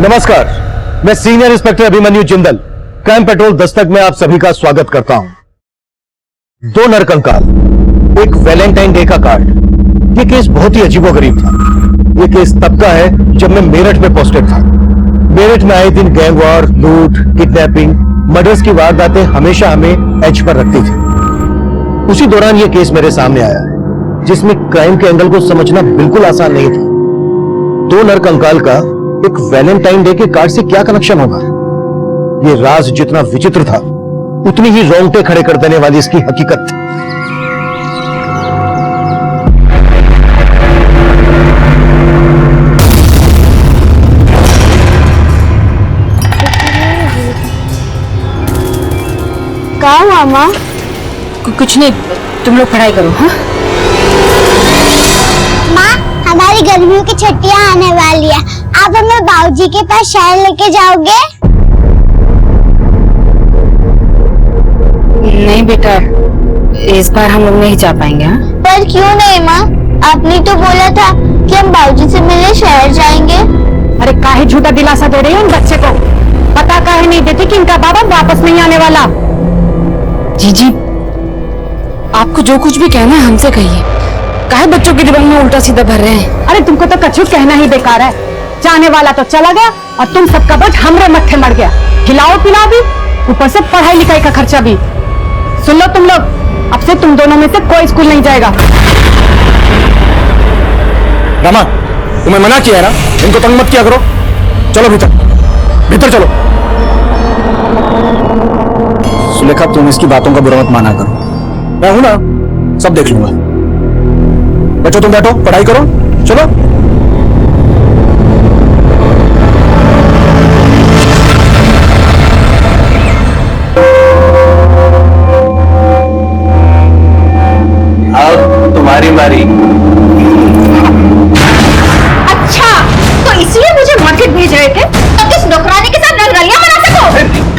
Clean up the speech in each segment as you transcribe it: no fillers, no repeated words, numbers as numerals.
नमस्कार, मैं senior inspector Abhimanyu Jindal crime petrol Dastak में आप सभी का स्वागत करता हूं। दो नरकंकाल, एक वैलेंटाइन डे का कार्ड। यह केस बहुत ही अजीबोगरीब था। यह केस तब का है जब मैं मेरठ में पोस्टेड था। मेरठ में आए दिन गैंग वॉर, लूट, किडनैपिंग, मर्डर्स की वारदातें हमेशा हमें एज पर रखती थी। उसी दौरान यह केस मेरे सामने आया, जिसमें क्राइम के एंगल को समझना बिल्कुल आसान नहीं था। दो नरकंकाल का एक वैलेंटाइन डे के कार्ड से क्या कनेक्शन होगा? यह राज जितना विचित्र था, उतनी ही रोंगटे खड़े कर देने वाली इसकी हकीकत थी। क्या हुआ माँ? कुछ नहीं, तुम लोग पढ़ाई करो। हाँ माँ, हमारी गर्मियों की छुट्टियाँ आने वाली है, आप हमें बाबूजी के पास शहर लेके जाओगे? नहीं बेटा, इस बार हम लोग नहीं जा पाएंगे। हाँ पर क्यों नहीं माँ? आपने तो बोला था कि हम बाबूजी से मिलने शहर जाएंगे। अरे काहे झूठा दिलासा दे रही हो उन बच्चे को? पता काहे नहीं देती कि इनका बाबा वापस नहीं आने वाला। जीजी, आपको जो कुछ भी कहना है हमसे कहिए। काहे बच्चों के दिमाग में उल्टा सीधा भर रहे हैं? अरे तुमको तो कछु कहना ही बेकार है। जाने वाला तो चला गया और तुम सबका बोझ हमरे मत्थे मर गया। खिलाओ पिलाओ भी, ऊपर से पढ़ाई लिखाई का खर्चा भी। सुन लो तुम लोग, अब से तुम दोनों में से कोई स्कूल नहीं जाएगा। रमा, तुम्हें मना किया है ना, इनको तंग मत किया करो। चलो भीतर, भीतर चलो। सुलेखा, तुम इसकी बातों का बुरा मत माना करो। मैं हूं ना, सब देख लूंगा। बच्चों तुम बैठो, पढ़ाई करो, चलो। अब तुम्हारी बारी। अच्छा, तो इसलिए मुझे मार्केट भेज रहे थे तो किस नौकरानी के साथ रंगरलियां बना सको?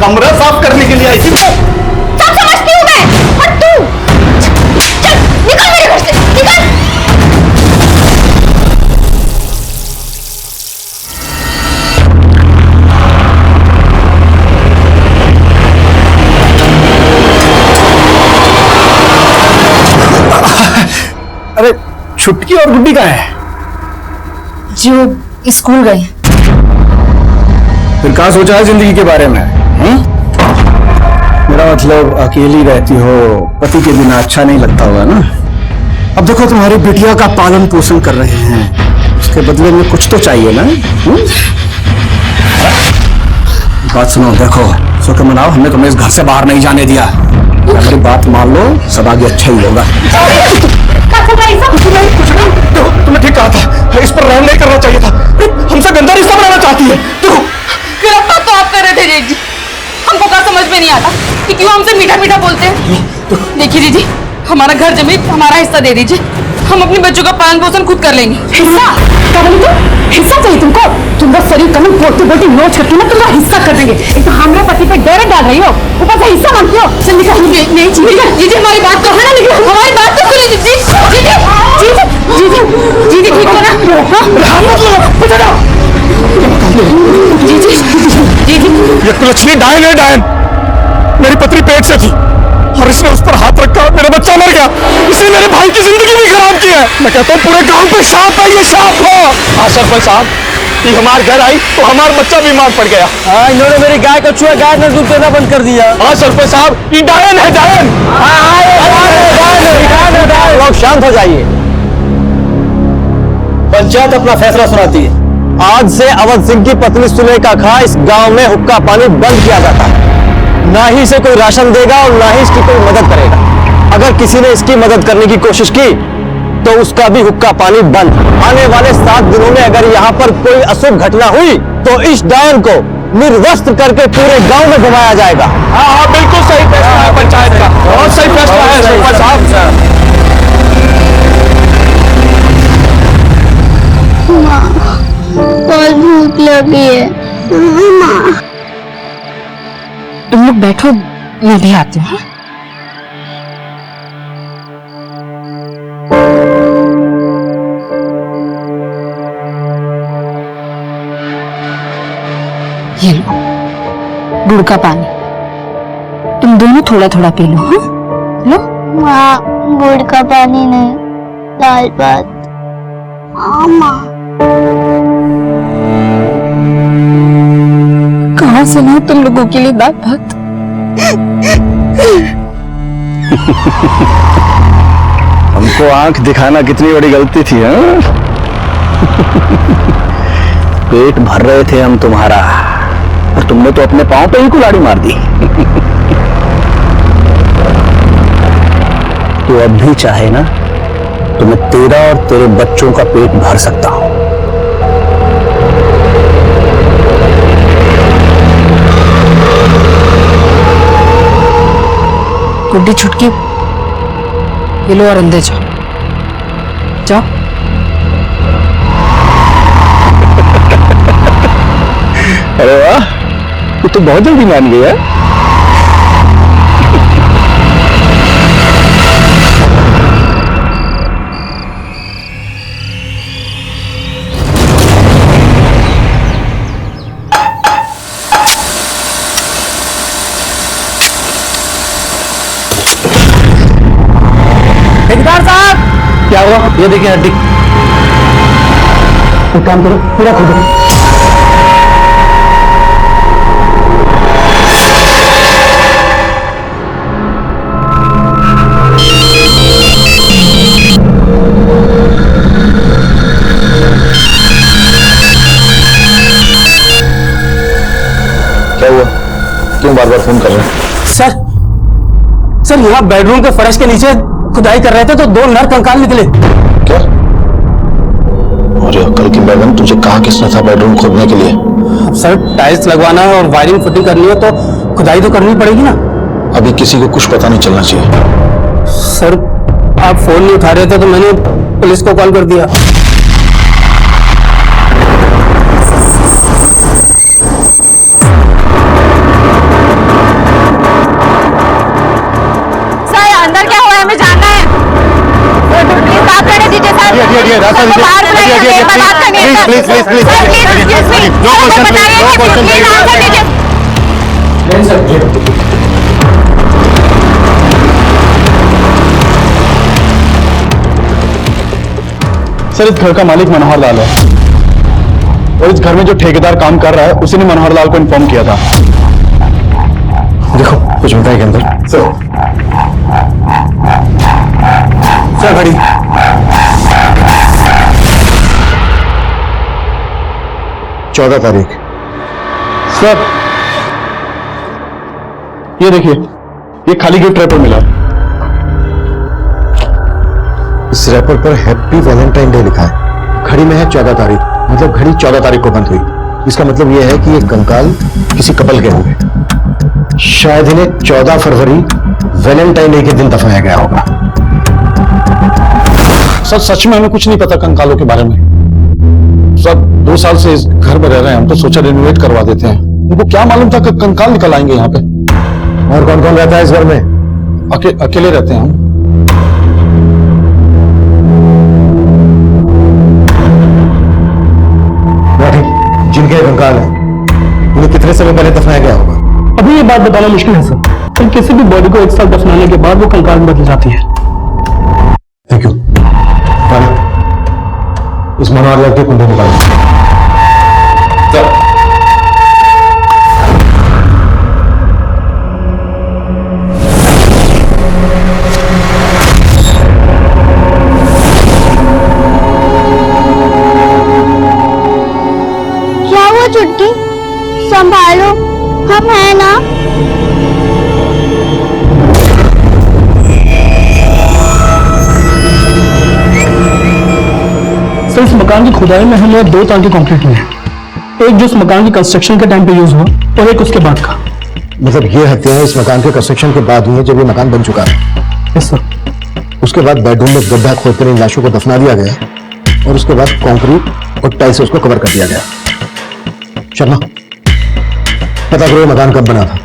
कमरा साफ करने के लिए आई थी। सब समझती हूँ मैं। और तू चल निकल मेरे घर से, निकल। अरे छुटकी और गुड्डी कहाँ है? जो स्कूल गए। फिर कहाँ सोचा है जिंदगी के बारे में? मेरा मतलब अकेली रहती हो, पति के बिना अच्छा नहीं लगता होगा ना। अब देखो, तुम्हारी बिटिया का पालन पोषण कर रहे हैं, उसके बदले में कुछ तो चाहिए ना। बात सुनो, देखो सो के मनाओ, हमने तुम्हें इस घर से बाहर नहीं जाने दिया। हमारी बात मान लो, सब आगे अच्छा ही होगा। तुमने ठीक कहा था, इस पर रहम नहीं करना चाहिए था। हमसे गंदा रिश्ता बनाना चाहती है। देखो, गिरफ्तार तो आप कर रहे थे जीजी, हमको क्या समझ में नहीं आता कि क्यों हमसे मीठा मीठा बोलते हैं। देखिए जीजी, हमारा घर जमीन हमारा हिस्सा दे दीजिए, हम अपने बच्चों का पालन पोषण खुद कर लेंगे। हिस्सा? क्या बोली तुम? हिस्सा चाहिए तुमको? तुम्हारा शरीर कमल बोलते बोलते नोच करके ना तुम्हारा हिस्सा कर देंगे। एक तो हमारे पति पे डेरे डाल रही हो, ऊपर से हिस्सा मांगती हो। चल निकल। नहीं जीजी, हमारी बात तो है ना, निकलो, हमारी बात तो सुनिए जीजी। जीजी जीजी ठीक हो ना? जीजी जीजी, ये कुलच्छनी डायन है, डायन। मेरी पत्नी पेट से थी और इसने उस पर हाथ रखा, मेरा बच्चा मर गया। इसने मेरे भाई की जिंदगी भी खराब की है। मैं कहता हूँ पूरे गांव पे शाप है, ये शाप हो। हाँ सरपंच साहब, ये हमारे घर आई तो हमारा बच्चा बीमार पड़ गया। हाँ, इन्होंने मेरी गाय का चूहा गाय ने दूध देना बंद कर दिया। हाँ सरपंच साहब, ये डायन है, डायन। लोग शांत हो जाइए, पंचायत अपना फैसला सुनाती है। आज से अवध सिंह की पत्नी सुलेखा खां इस गांव में हुक्का पानी बंद किया जाता है। ना ही इसे कोई राशन देगा और ना ही इसकी कोई मदद करेगा। अगर किसी ने इसकी मदद करने की कोशिश की तो उसका भी हुक्का पानी बंद। आने वाले 7 दिनों में अगर यहाँ पर कोई अशुभ घटना हुई तो इस डायन को निर्वस्त्र करके पूरे गांव में घुमाया जाएगा। हाँ हाँ, बिल्कुल सही फैसला है पंचायत का, बहुत सही फैसला है सरपंच साहब। बहुत भूख लगी है माँ। तुम लोग बैठो, मैं भी आती हूँ। गुड़ का पानी, तुम दोनों थोड़ा थोड़ा पी लो। हाँ लो। माँ, गुड़ का पानी नहीं, दाल भात। हाँ माँ। कहाँ से ना तुम लोगों के लिए दाल भात? हमको आंख दिखाना कितनी बड़ी गलती थी। हाँ? पेट भर रहे थे हम तुम्हारा, और तुमने तो अपने पांव पे ही कुल्हाड़ी मार दी। तो अब भी चाहे ना तो मैं तेरा और तेरे बच्चों का पेट भर सकता हूं। गुड्डी छुटकी, ये लो और अंदर जाओ। जाओ। अरे वाह, तू तो बहुत जल्दी मान गया। ठेकेदार साहब, क्या हुआ? ये देखिए हड्डी। एक काम करो, पूरा खोदो। क्या हुआ? क्यों बार बार फोन कर रहे हैं? सर यहाँ बेडरूम के फर्श के नीचे खुदाई कर रहे थे तो 2 नर कंकाल निकले। क्या? अरे अक्ल की बैगन, तुझे कहा किसने था बेडरूम खोदने के लिए? अब सर टाइल्स लगवाना है और वायरिंग फिटिंग करनी है तो खुदाई तो करनी पड़ेगी ना। अभी किसी को कुछ पता नहीं चलना चाहिए। सर आप फोन नहीं उठा रहे थे तो मैंने पुलिस को कॉल कर दिया। अंदर क्या हुआ है हमें जानना है। प्लीज बात करने दीजिए सर। रास्ता दीजिए। बाहर बुलाइए, मेरे पास बात करनी है sir. Please sir, please, no question, बताइए नो कि क्वेश्चन, प्लीज आंसर दीजिए। सर, इस घर का मालिक मनोहर लाल है, और इस घर में जो ठेकेदार काम कर रहा है उसी ने मनोहर लाल को इन्फॉर्म किया था। देखो कुछ बताइए के अंदर। सर घड़ी। चौदह तारीख। सर ये देखिए, ये खाली गिफ्ट रैपर मिला। इस रैपर पर हैप्पी वैलेंटाइन डे लिखा है। घड़ी में है 14 तारीख, मतलब घड़ी 14 तारीख को बंद हुई। इसका मतलब यह है कि ये कंकाल किसी कपल के होंगे। शायद इन्हें 14 फरवरी वैलेंटाइन डे के दिन दफनाया गया होगा। सर सच में हमें कुछ नहीं पता कंकालों के बारे में। सब 2 साल से इस घर में रह रहे हैं, हम तो सोचा रिनोवेट करवा देते हैं। उनको क्या मालूम था कि कंकाल निकल आएंगे यहाँ पे। और कौन कौन रहता है इस घर में? अकेले रहते हैं हम। जिनके कंकाल है उन्हें कितने समय पहले दफनाया गया होगा? अभी ये बात बताना मुश्किल है सर, पर किसी भी बॉडी को 1 साल दफनाने के बाद वो कंकाल में बदल जाती है। Thank you. इस मनोहर लाल के कुंडे निकालो। क्या वो चुटकी? संभालो, हम है ना। सर इस मकान की खुदाई में हमने 2 टांके कंक्रीट लिए हैं, एक जो इस मकान की कंस्ट्रक्शन के टाइम पे यूज हुआ और एक उसके बाद का। मतलब ये हत्याएं इस मकान के कंस्ट्रक्शन के बाद हुई है, जब ये मकान बन चुका है। Yes sir. उसके बाद बेडरूम में गड्ढा खोदकर इन लाशों को दफना दिया गया, और उसके बाद कंक्रीट और टाइल से उसको कवर कर दिया गया। शर्मा, पता करो ये मकान कब बना था।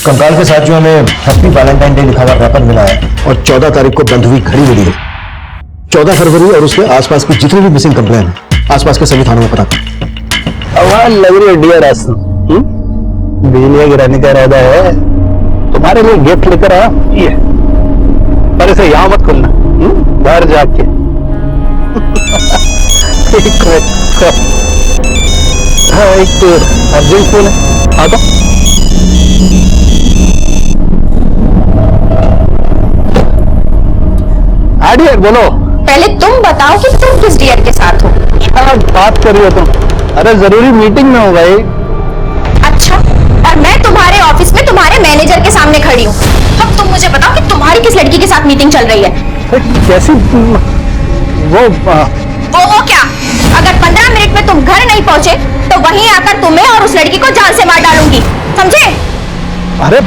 कंकाल के साथ जो हमें हैप्पी वैलेंटाइन डे लिखा हुआ रैपर मिला है, और 14 तारीख को बंद हुई घड़ी मिली है। 14 फरवरी और उसके आसपास की जितनी भी मिसिंग कंप्लेन है, आसपास के सभी थानों में पता कर। लग रही है डियर बिजलियां गिराने का इरादा है? तुम्हारे लिए गिफ्ट लेकर आया ये, पर इसे यहां मत खोलना, बाहर जाके। एक अर्जेंट फोन है, आता। हाँ डियर, बोलो। पहले तुम बताओ कि तुम किस डियर के साथ हो। क्या बात कर रही हो तुम? अरे जरूरी मीटिंग में हो भाई। अच्छा, और मैं तुम्हारे ऑफिस में तुम्हारे मैनेजर के सामने खड़ी हूँ। अब तुम मुझे बताओ कि तुम्हारी किस लड़की के साथ मीटिंग चल रही है। कैसी? वो क्या? अगर 15 मिनट में तुम घर नहीं पहुंचे तो वहीं आकर तुम्हें और उस लड़की को जान से मार डालूंगी, समझे? अरे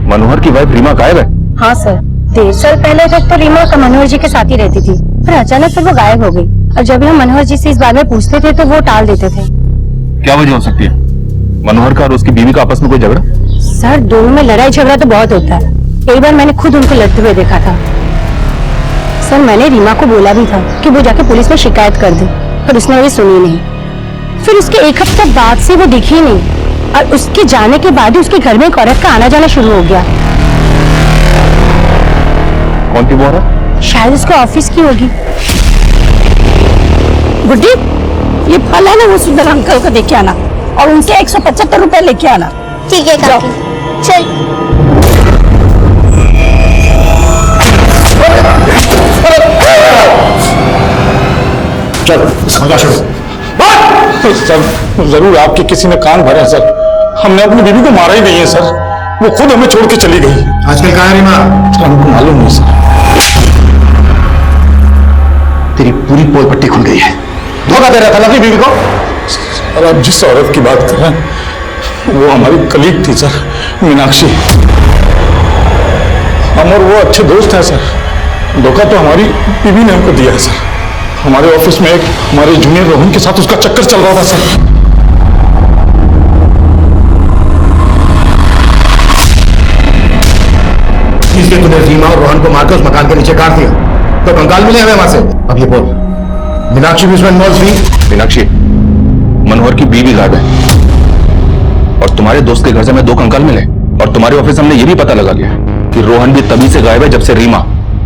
मनोहर की वाइफ रीमा गायब है? हाँ सर, 1.5 साल पहले तक तो रीमा का मनोहर जी के साथ ही रहती थी, पर अचानक फिर वो गायब हो गई। और जब हम मनोहर जी से इस बारे में पूछते थे तो वो टाल देते थे। क्या वजह हो सकती है? मनोहर का और उसकी बीवी का आपस में कोई झगड़ा? सर, दोनों में लड़ाई झगड़ा तो बहुत होता है। कई बार मैंने खुद उनको लड़ते हुए देखा था। सर, मैंने रीमा को बोला भी था कि वो जाके पुलिस में शिकायत कर दे, पर उसने मेरी सुनी नहीं। फिर उसके 1 हफ्ते बाद से वो दिखी नहीं, और उसके जाने के बाद ही उसके घर में एक औरत का आना जाना शुरू हो गया। कौन थी वो औरत? शायद उसके ऑफिस की होगी। गुड्डी, ये फल है ना, वो सुंदर अंकल को देके आना और उनके 175 रुपए लेके आना। ठीक है काकी, चल। चल, सर, जरूर आपके किसी ने कान भरे हैं सर। हमने अपनी बीवी को मारा ही नहीं है सर, वो खुद हमें छोड़ के चली गई। आजकल कहाँ है रीमा? हमको मालूम नहीं सर। तेरी पूरी पोल पट्टी खुल गई है। धोखा दे रहा था ना अपनी बीवी को? सर, आप जिस औरत की बात कर रहे हैं वो हमारी कलीग थी सर, मीनाक्षी। हम और वो अच्छे दोस्त हैं सर। धोखा तो हमारी बीवी ने हमको दिया है सर। हमारे ऑफिस में एक हमारे जूनियर रोहन के साथ उसका चक्कर चल रहा था सर। इसलिए तूने रीमा और रोहन को मारकर उस मकान के नीचे काट दिया, तो कंकाल मिले हमें वहां से। अब ये बोल, मीनाक्षी भी उसमें इन्वॉल्व थी? मीनाक्षी मनोहर की बीवी गायब है, और तुम्हारे दोस्त के घर से हमें 2 कंकाल मिले, और तुम्हारे ऑफिस हमने ये भी पता लगा लिया कि रोहन भी तभी से गायब है जब से रीमा।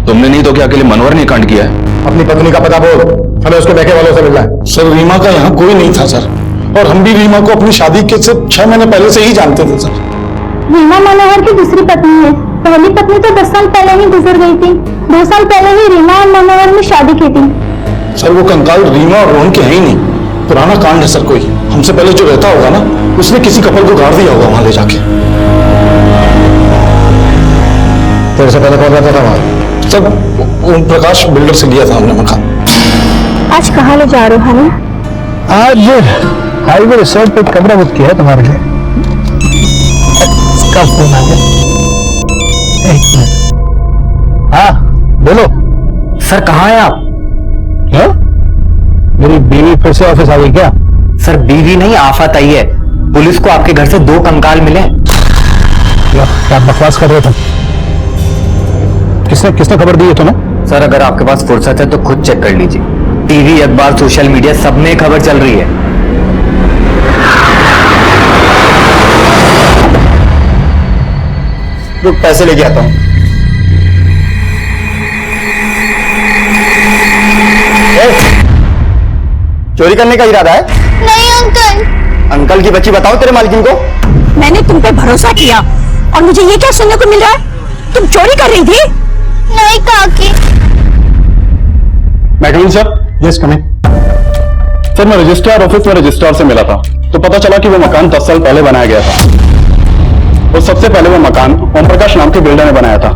तुमने नहीं तो क्या अकेले मनोहर ने कांड किया है? अपनी पत्नी का पता बोल, हमें उसके बैके वालों से मिलना है। सर, रीमा का यहाँ कोई नहीं था सर, और हम भी रीमा को अपनी शादी के से 6 महीने पहले से ही जानते थे सर। रीमा मनोहर की दूसरी पत्नी है। पहली पत्नी तो 10 साल पहले ही गुजर गई थी। 2 साल पहले ही रीमा और मनोहर ने शादी की थी। सर, वो कंकाल रीमा और रोहन के हैं ही नहीं, पुराना कांड है सर। कोई हमसे पहले जो रहता होगा ना, उसने किसी कपल को गाड़ दिया होगा वहां ले जाके। तेरे से पहले कौन रहता था वहां? सर, ओम प्रकाश बिल्डर से लिया था हमने मकान। आज कहाँ ले जा रहे हो? आज हाईवे रिसोर्ट पे कमरा बुक किया है तुम्हारे लिए। इसका फोन आ गया। एक मिनट। हाँ बोलो। सर, कहाँ है आप? क्या? मेरी बीवी फिर से ऑफिस आ गई क्या? सर, बीवी नहीं, आफत आई है। पुलिस को आपके घर से 2 कंकाल मिले। क्या बकवास कर रहे थे? किसने खबर दी है तुम्हें? सर, अगर आपके पास फुर्सत है तो खुद चेक कर लीजिए। टीवी, अखबार, सोशल मीडिया सब में खबर चल रही है। रुक, पैसे लेके आता हूं। चोरी करने का इरादा है? नहीं अंकल। अंकल की बच्ची, बताओ तेरे मालकिन को। मैंने तुम पे भरोसा किया और मुझे ये क्या सुनने को मिल रहा है? तुम चोरी कर रही थी? नहीं काकी। Madam sir, yes coming. Sir, मैं रजिस्ट्रार ऑफिस में रजिस्ट्रार से मिला था, तो पता चला कि वो मकान 10 साल पहले बनाया गया था। और सबसे पहले वो मकान ओम प्रकाश नाम के बिल्डर ने बनाया था।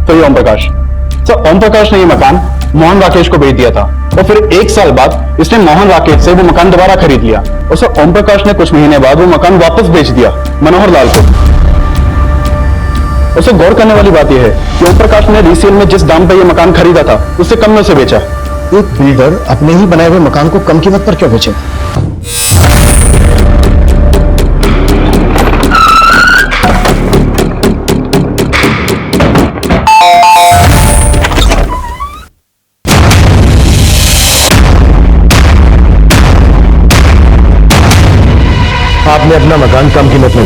तो ये ओम प्रकाश सर, ओम प्रकाश ने ये मकान मोहन राकेश को बेच दिया था, और फिर 1 साल बाद इसने मोहन राकेश से वो मकान दोबारा खरीद लिया। और सर, ओम प्रकाश ने कुछ महीने बाद वो मकान वापस बेच दिया मनोहर लाल को। उसे गौर करने वाली बात यह है कि ओम प्रकाश ने रीसेल में जिस दाम पर यह मकान खरीदा था उससे कम में उसे बेचा। एक बिल्डर अपने ही बनाए हुए मकान को कम कीमत पर क्यों बेचे?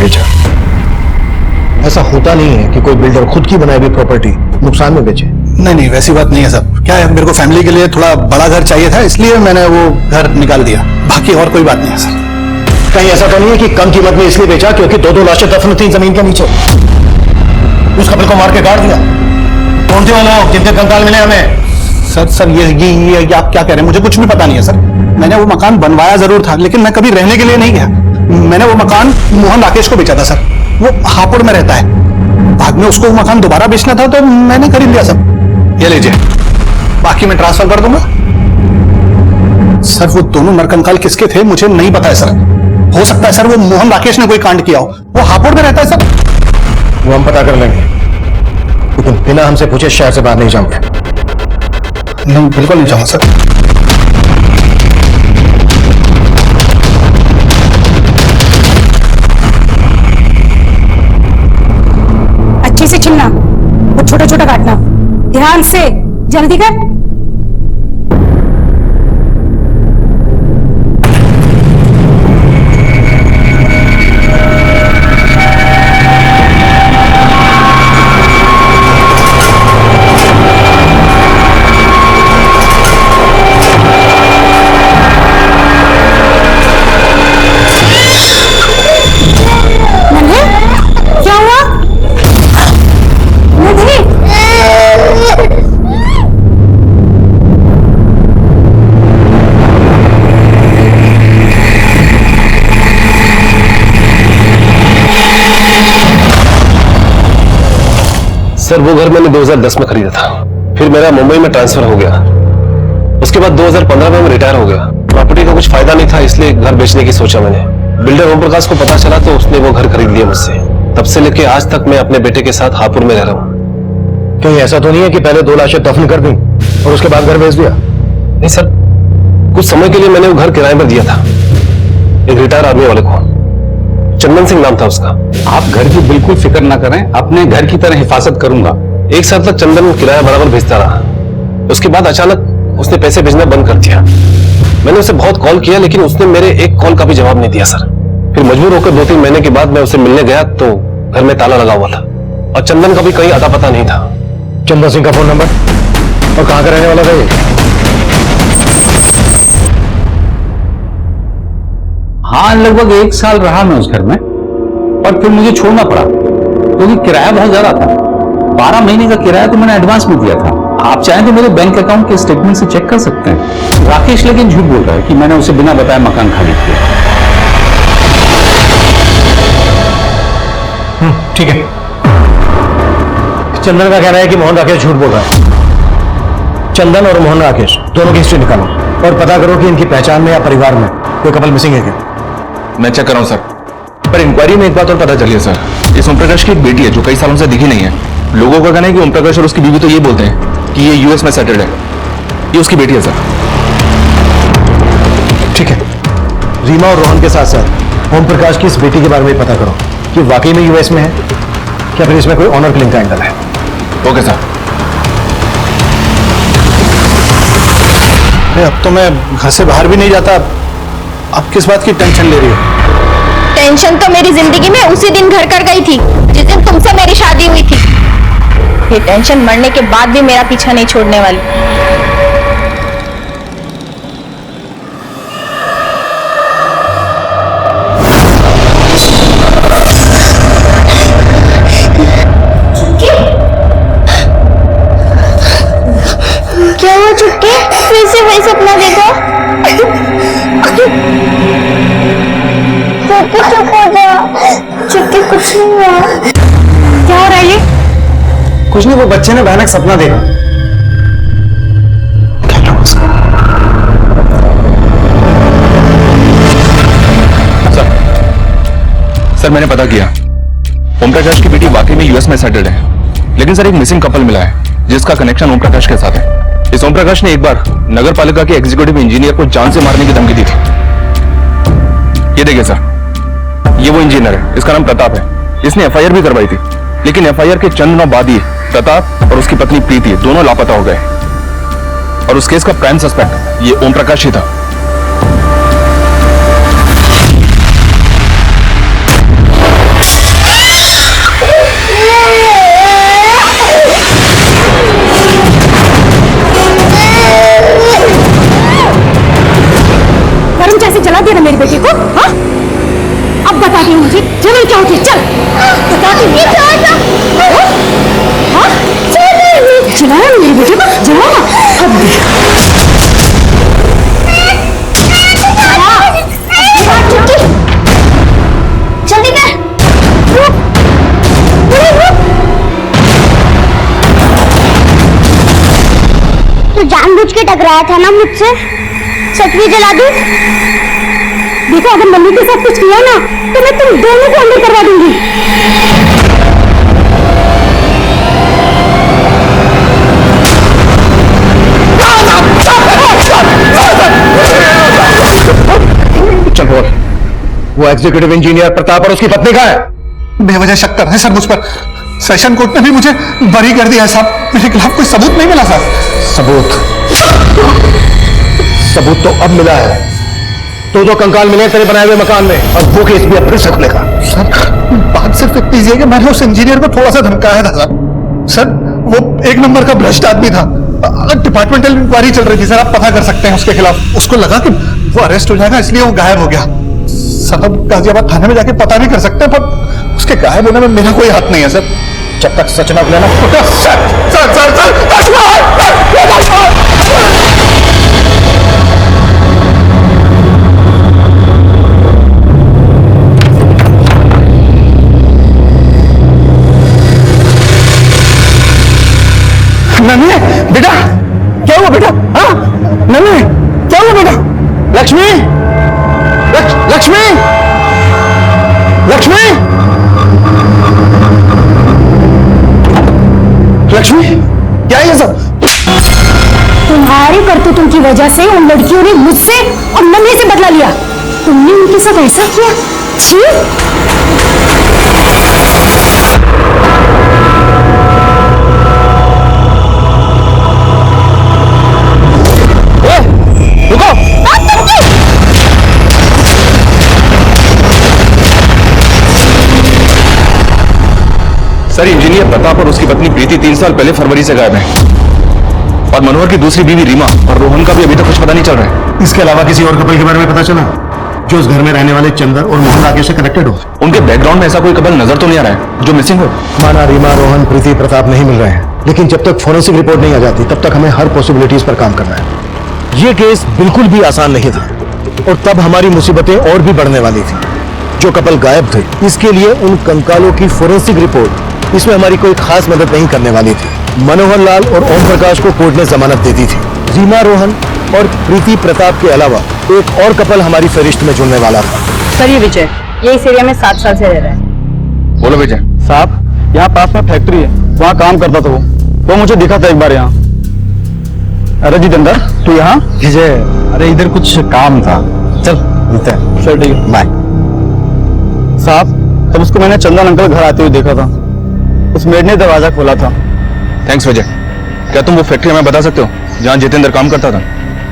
बेचा। ऐसा होता नहीं है कि कोई बिल्डर खुद की बनाई हुई प्रॉपर्टी नुकसान में बेचे। नहीं नहीं, वैसी बात नहीं है सर। क्या है, मेरे को फैमिली के लिए थोड़ा बड़ा घर चाहिए था, इसलिए मैंने वो घर निकाल दिया। बाकी और कोई बात नहीं है सर। कहीं ऐसा तो नहीं है कि कम कीमत में इसलिए बेचा क्योंकि दो दो लाशें दफन थी जमीन के नीचे? उस कपल को मार के गाड़ दिया। कौन थे वो लोग जिनके कंकाल मिले हमें? सर ये आप क्या कह रहे हैं? मुझे कुछ भी पता नहीं है सर। मैंने वो मकान बनवाया जरूर था, लेकिन मैं कभी रहने के लिए नहीं गया। मैंने वो मकान मोहन राकेश को बेचा था सर। वो हापुड़ में रहता है। बाद में उसको वो मकान दोबारा बेचना था तो मैंने खरीद लिया सर। ये लीजिए, बाकी मैं ट्रांसफर कर दूंगा। सर वो दोनों नरकंकाल किसके थे मुझे नहीं पता है सर। हो सकता है सर वो मोहन राकेश ने कोई कांड किया हो। वो हापुड़ में रहता है सर। वो हम पता कर लेंगे, लेकिन बिना हमसे पूछे शहर से बाहर नहीं जाऊंगे। नहीं, बिल्कुल नहीं चाहूंगा सर। अच्छे से छीलना और छोटा छोटा काटना, ध्यान से, जल्दी कर। क्या हुआ? नहीं। सर वो घर मैंने 2010 में खरीदा था, फिर मेरा मुंबई में ट्रांसफर हो गया। उसके बाद 2015 में मैं रिटायर हो गया। प्रॉपर्टी का कुछ फायदा नहीं था, इसलिए घर बेचने की सोचा मैंने। बिल्डर ओम प्रकाश को पता चला तो उसने वो घर खरीद लिया मुझसे। तब से लेके आज तक मैं अपने बेटे के साथ हापुड़ में रह रहा हूँ। कहीं ऐसा तो नहीं है कि पहले 2 लाशें दफन कर दी और उसके बाद घर बेच दिया? नहीं सर, कुछ समय के लिए मैंने वो घर किराए पर दिया था एक रिटायर आर्मी वाले को। चंदन सिंह नाम था उसका। आप घर की बिल्कुल फिक्र ना करें, अपने घर की तरह हिफाजत करूंगा। 1 साल तक चंदन किराया बराबर भेजता रहा। उसके बाद अचानक उसने पैसे भेजना बंद कर दिया। मैंने उसे बहुत कॉल किया, लेकिन उसने मेरे एक कॉल का भी जवाब नहीं दिया सर। फिर मजबूर होकर 2-3 महीने के बाद मैं उसे मिलने गया तो घर में ताला लगा हुआ था और चंदन का भी कहीं अता पता नहीं था। चंदन सिंह का फोन नंबर और कहां का रहने वाला था ये? हाँ, लगभग 1 साल रहा मैं उस घर में, पर फिर मुझे छोड़ना पड़ा क्योंकि किराया बहुत ज्यादा था। 12 महीने का किराया तो मैंने एडवांस में दिया था। आप चाहें तो मेरे बैंक अकाउंट के स्टेटमेंट से चेक कर सकते हैं। राकेश लेकिन झूठ बोल रहा है कि मैंने उसे बिना बताए मकान खाली किया। ठीक है, चंदन का कहना है कि मोहन राकेश झूठ बोल रहा है। चंदन और मोहन राकेश दोनों की हिस्ट्री निकालो और पता करो कि इनकी पहचान में या परिवार में कोई कपल मिसिंग है क्या। मैं चेक कर रहा हूं सर, पर इंक्वायरी में एक बात और पता चली है सर। इस ओम प्रकाश की एक बेटी है जो कई सालों से दिखी नहीं है। लोगों का कहना है कि ओम प्रकाश और उसकी बीवी तो ये बोलते हैं कि ये यूएस में सेटल्ड है। ये उसकी बेटी है सर। ठीक है, रीमा और रोहन के साथ साथ ओम प्रकाश की इस बेटी के बारे में पता करो कि वाकई में यूएस में है क्या फिर इसमें कोई ऑनर किलिंग का एंगल है। Okay sir. अब तो मैं घर से बाहर भी नहीं जाता। अब किस बात की टेंशन ले रही हो? टेंशन तो मेरी जिंदगी में उसी दिन घर कर गई थी जिस दिन तुमसे मेरी शादी हुई थी। ये टेंशन मरने के बाद भी मेरा पीछा नहीं छोड़ने वाली। क्या हुआ चुटकी? फिर से वही सपना देखा? चुप हो जा। चुटकी कुछ नहीं हुआ। क्या हो रहा है ये? कुछ नहीं, वो बच्चे ने भयानक सपना देखा। सर मैंने पता किया, ओम प्रकाश की बेटी वाकई में यूएस में सेटल्ड है। लेकिन सर एक मिसिंग कपल मिला है जिसका कनेक्शन ओम प्रकाश के साथ है। इस ओम प्रकाश ने एक बार नगर पालिका के एग्जीक्यूटिव इंजीनियर को जान से मारने की धमकी दी थी। ये देखिए सर, ये वो इंजीनियर है, इसका नाम प्रताप है। इसने एफआईआर भी करवाई थी, लेकिन एफआईआर के चंद दिनों बाद ही प्रताप और उसकी पत्नी प्रीति दोनों लापता हो गए और उस केस का प्राइम सस्पेक्ट ये ओम प्रकाश ही था। चलाया मेरे बेटे को, जलाया अब जल्दी कर। तू जानबूझ के टकराया था ना मुझसे, सच भी जला दूं? देखो, अगर मम्मी के साथ कुछ किया ना तो मैं तुम दोनों को अंदर करवा दूंगी। चल बोल, वो एग्जीक्यूटिव इंजीनियर प्रताप और उसकी पत्नी कहाँ है? बेवजह शक कर रहे हैं सर मुझ पर। सेशन कोर्ट ने भी मुझे बरी कर दिया है साहब। मेरे खिलाफ कोई सबूत नहीं मिला सर। सबूत तो अब मिला है। दो कंकाल मिले तेरे बनाए हुए मकान में, और वो केस भी अब फिर से खुलेगा। सर बात सिर्फ इतनी सी है कि मैंने उस इंजीनियर को थोड़ा सा धमकाया था सर। सर वो एक नंबर का भ्रष्ट आदमी था। डिपार्टमेंटल इंक्वायरी चल रही थी सर, आप पता कर सकते हैं उसके खिलाफ। उसको लगा कि वो अरेस्ट हो जाएगा, इसलिए वो गायब हो गया। सर अब गाजियाबाद थाने में जाके पता भी कर सकते हैं, पर उसके गायब होने में मेरा कोई हाथ नहीं है सर। जब तक सच ना खुले ना। नन्हे बेटा, क्या हुआ बेटा? हाँ नन्हे, क्या हुआ बेटा? लक्ष्मी, लक्ष्मी, लक्ष्मी, लक्ष्मी, क्या है ये सब? तुम्हारी करतूतों की वजह से उन लड़कियों ने मुझसे और नन्हे से बदला लिया। तुमने उनके साथ ऐसा किया? छी! सर, इंजीनियर प्रताप और उसकी पत्नी प्रीति 3 साल पहले फरवरी से गायब है, और मनोहर की दूसरी बीवी रीमा और रोहन का भी अभी तक कुछ पता नहीं चल रहा है। इसके अलावा किसी और कपल के बारे में पता चला जो उस घर में रहने वाले चंदर और मोहन राकेश से कनेक्टेड हो? उनके बैकग्राउंड में ऐसा कोई कपल नजर तो नहीं आ रहा है जो मिसिंग हो। माना रीमा, रोहन, प्रीति, प्रताप नहीं मिल रहे हैं, लेकिन जब तक फोरेंसिक रिपोर्ट नहीं आ जाती तब तक हमें हर पॉसिबिलिटीज पर काम करना है। ये केस बिल्कुल भी आसान नहीं था, और तब हमारी मुसीबतें और भी बढ़ने वाली थी। जो कपल गायब थे, इसके लिए उन कंकालों की फोरेंसिक रिपोर्ट इसमें हमारी कोई खास मदद नहीं करने वाली थी। मनोहर लाल और ओम प्रकाश को कोर्ट ने जमानत दे दी थी। रीमा, रोहन और प्रीति प्रताप के अलावा एक और कपल हमारी फहरिस्त में जुड़ने वाला था। सर, ये विजय, ये इस एरिया में 7 साल से रह रहा है। बोलो विजय। साहब यहाँ पास में फैक्ट्री है, वहाँ काम करता था वो मुझे दिखा था एक बार यहाँ। अरे जितेंद्र, तू यहाँ? विजय, अरे इधर कुछ काम था। चल मिलते हैं। चल ठीक है, बाय। साहब तब उसको मैंने चंदन अंकल घर आते हुए देखा था। उस मेड ने दरवाजा खोला था। थैंक्स विजय। क्या तुम वो फैक्ट्री हमें बता सकते हो जहाँ जितेंद्र काम करता था?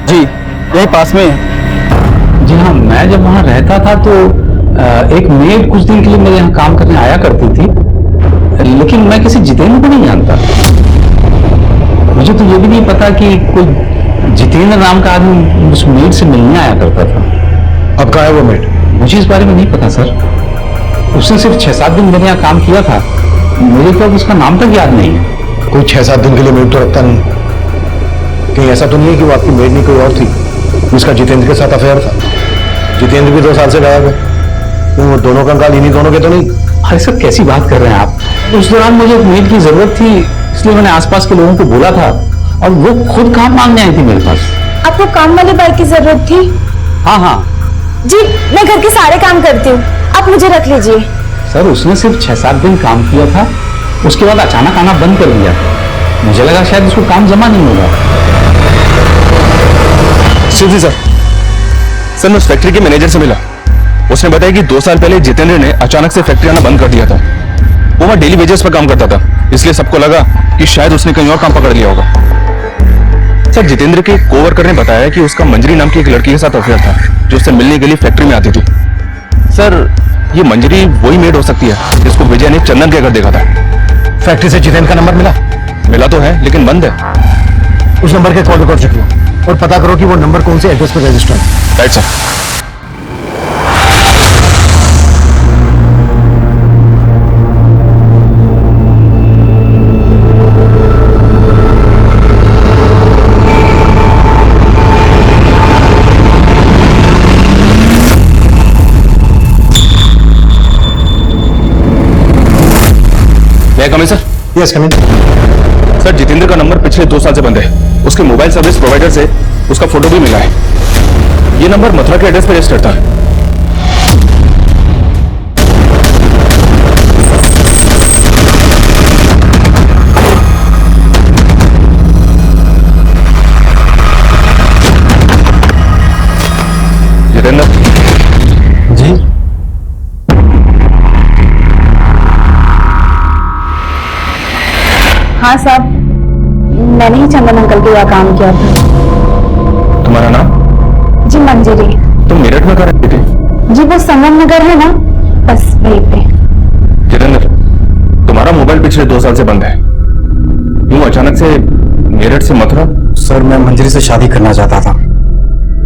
जी यही पास में है। जी हाँ, मैं जब वहाँ रहता था तो एक मेड कुछ दिन के लिए मेरे यहाँ काम करने आया करती थी, लेकिन मैं किसी जितेंद्र को नहीं जानता। मुझे तो ये भी नहीं पता कि कोई जितेंद्र नाम का आदमी उस मेड से मिलने आया करता था। अब कहाँ है वो मेड? मुझे इस बारे में नहीं पता सर। उसने सिर्फ 6-7 दिन मेरे यहाँ काम किया था, मुझे तो अब उसका नाम तक याद नहीं है। कोई 6-7 दिन के लिए मेड तो रखता नहीं। कहीं ऐसा तो नहीं है कि वो आपकी मेड नहीं कोई और थी जिसका जितेंद्र के साथ अफेयर था? जितेंद्र भी 2 साल से गायब है, वो दोनों कंकाल इन्हीं दोनों के तो नहीं? अरे सर, कैसी बात कर रहे हैं आप? उस दौरान मुझे एक मेड की जरूरत थी, इसलिए मैंने आसपास के लोगों को बोला था, और वो खुद काम मांगने आई थी मेरे पास। आपको काम वाले बाई की जरूरत थी? हाँ हाँ जी, मैं घर के सारे काम करती हूँ, आप मुझे रख लीजिए। सर, उसने सिर्फ 6-7 दिन काम किया था, उसके बाद अचानक आना बंद कर दिया। मुझे लगा शायद उसको काम जमा नहीं होगा। जी सर, मैं उस फैक्ट्री के मैनेजर से मिला। उसने बताया कि 2 साल पहले जितेंद्र ने अचानक से फैक्ट्री आना बंद कर दिया था। वो वहाँ डेली वेजेस पर काम करता था, इसलिए सबको लगा कि शायद उसने कहीं और काम पकड़ लिया होगा। सर, जितेंद्र के कोवर्कर ने बताया कि उसका मंजरी नाम की एक लड़की के साथ अफेयर था जो उससे मिलने के लिए फैक्ट्री में आती थी। सर, ये मंजरी वही मेड हो सकती है जिसको विजय ने चंदन के घर देखा था। फैक्ट्री से जितेंद्र का नंबर मिला तो है, लेकिन बंद है। उस नंबर के कॉल रिकॉर्ड चेक लो और पता करो कि वो नंबर कौन से एड्रेस पर रजिस्टर है। Right sir. मैं coming sir? Yes coming. Sir Jitendra का नंबर पिछले 2 साल से बंद है। उसके मोबाइल सर्विस प्रोवाइडर से उसका फोटो भी मिला है। ये नंबर मथुरा के एड्रेस पर रजिस्टर था। जितेंद्र जी हाँ साहब, मैंने ही चंदन अंकल के यहाँ काम किया था। तुम्हारा नाम? जी मंजरी। तुम मेरठ में कहाँ रहती थी? जी वो संगम नगर है ना, बस वहीं पे। जितेंद्र तुम्हारा मोबाइल पिछले 2 साल से बंद है। क्यों अचानक से मेरठ से मथुरा? सर मैं मंजरी से शादी करना चाहता था,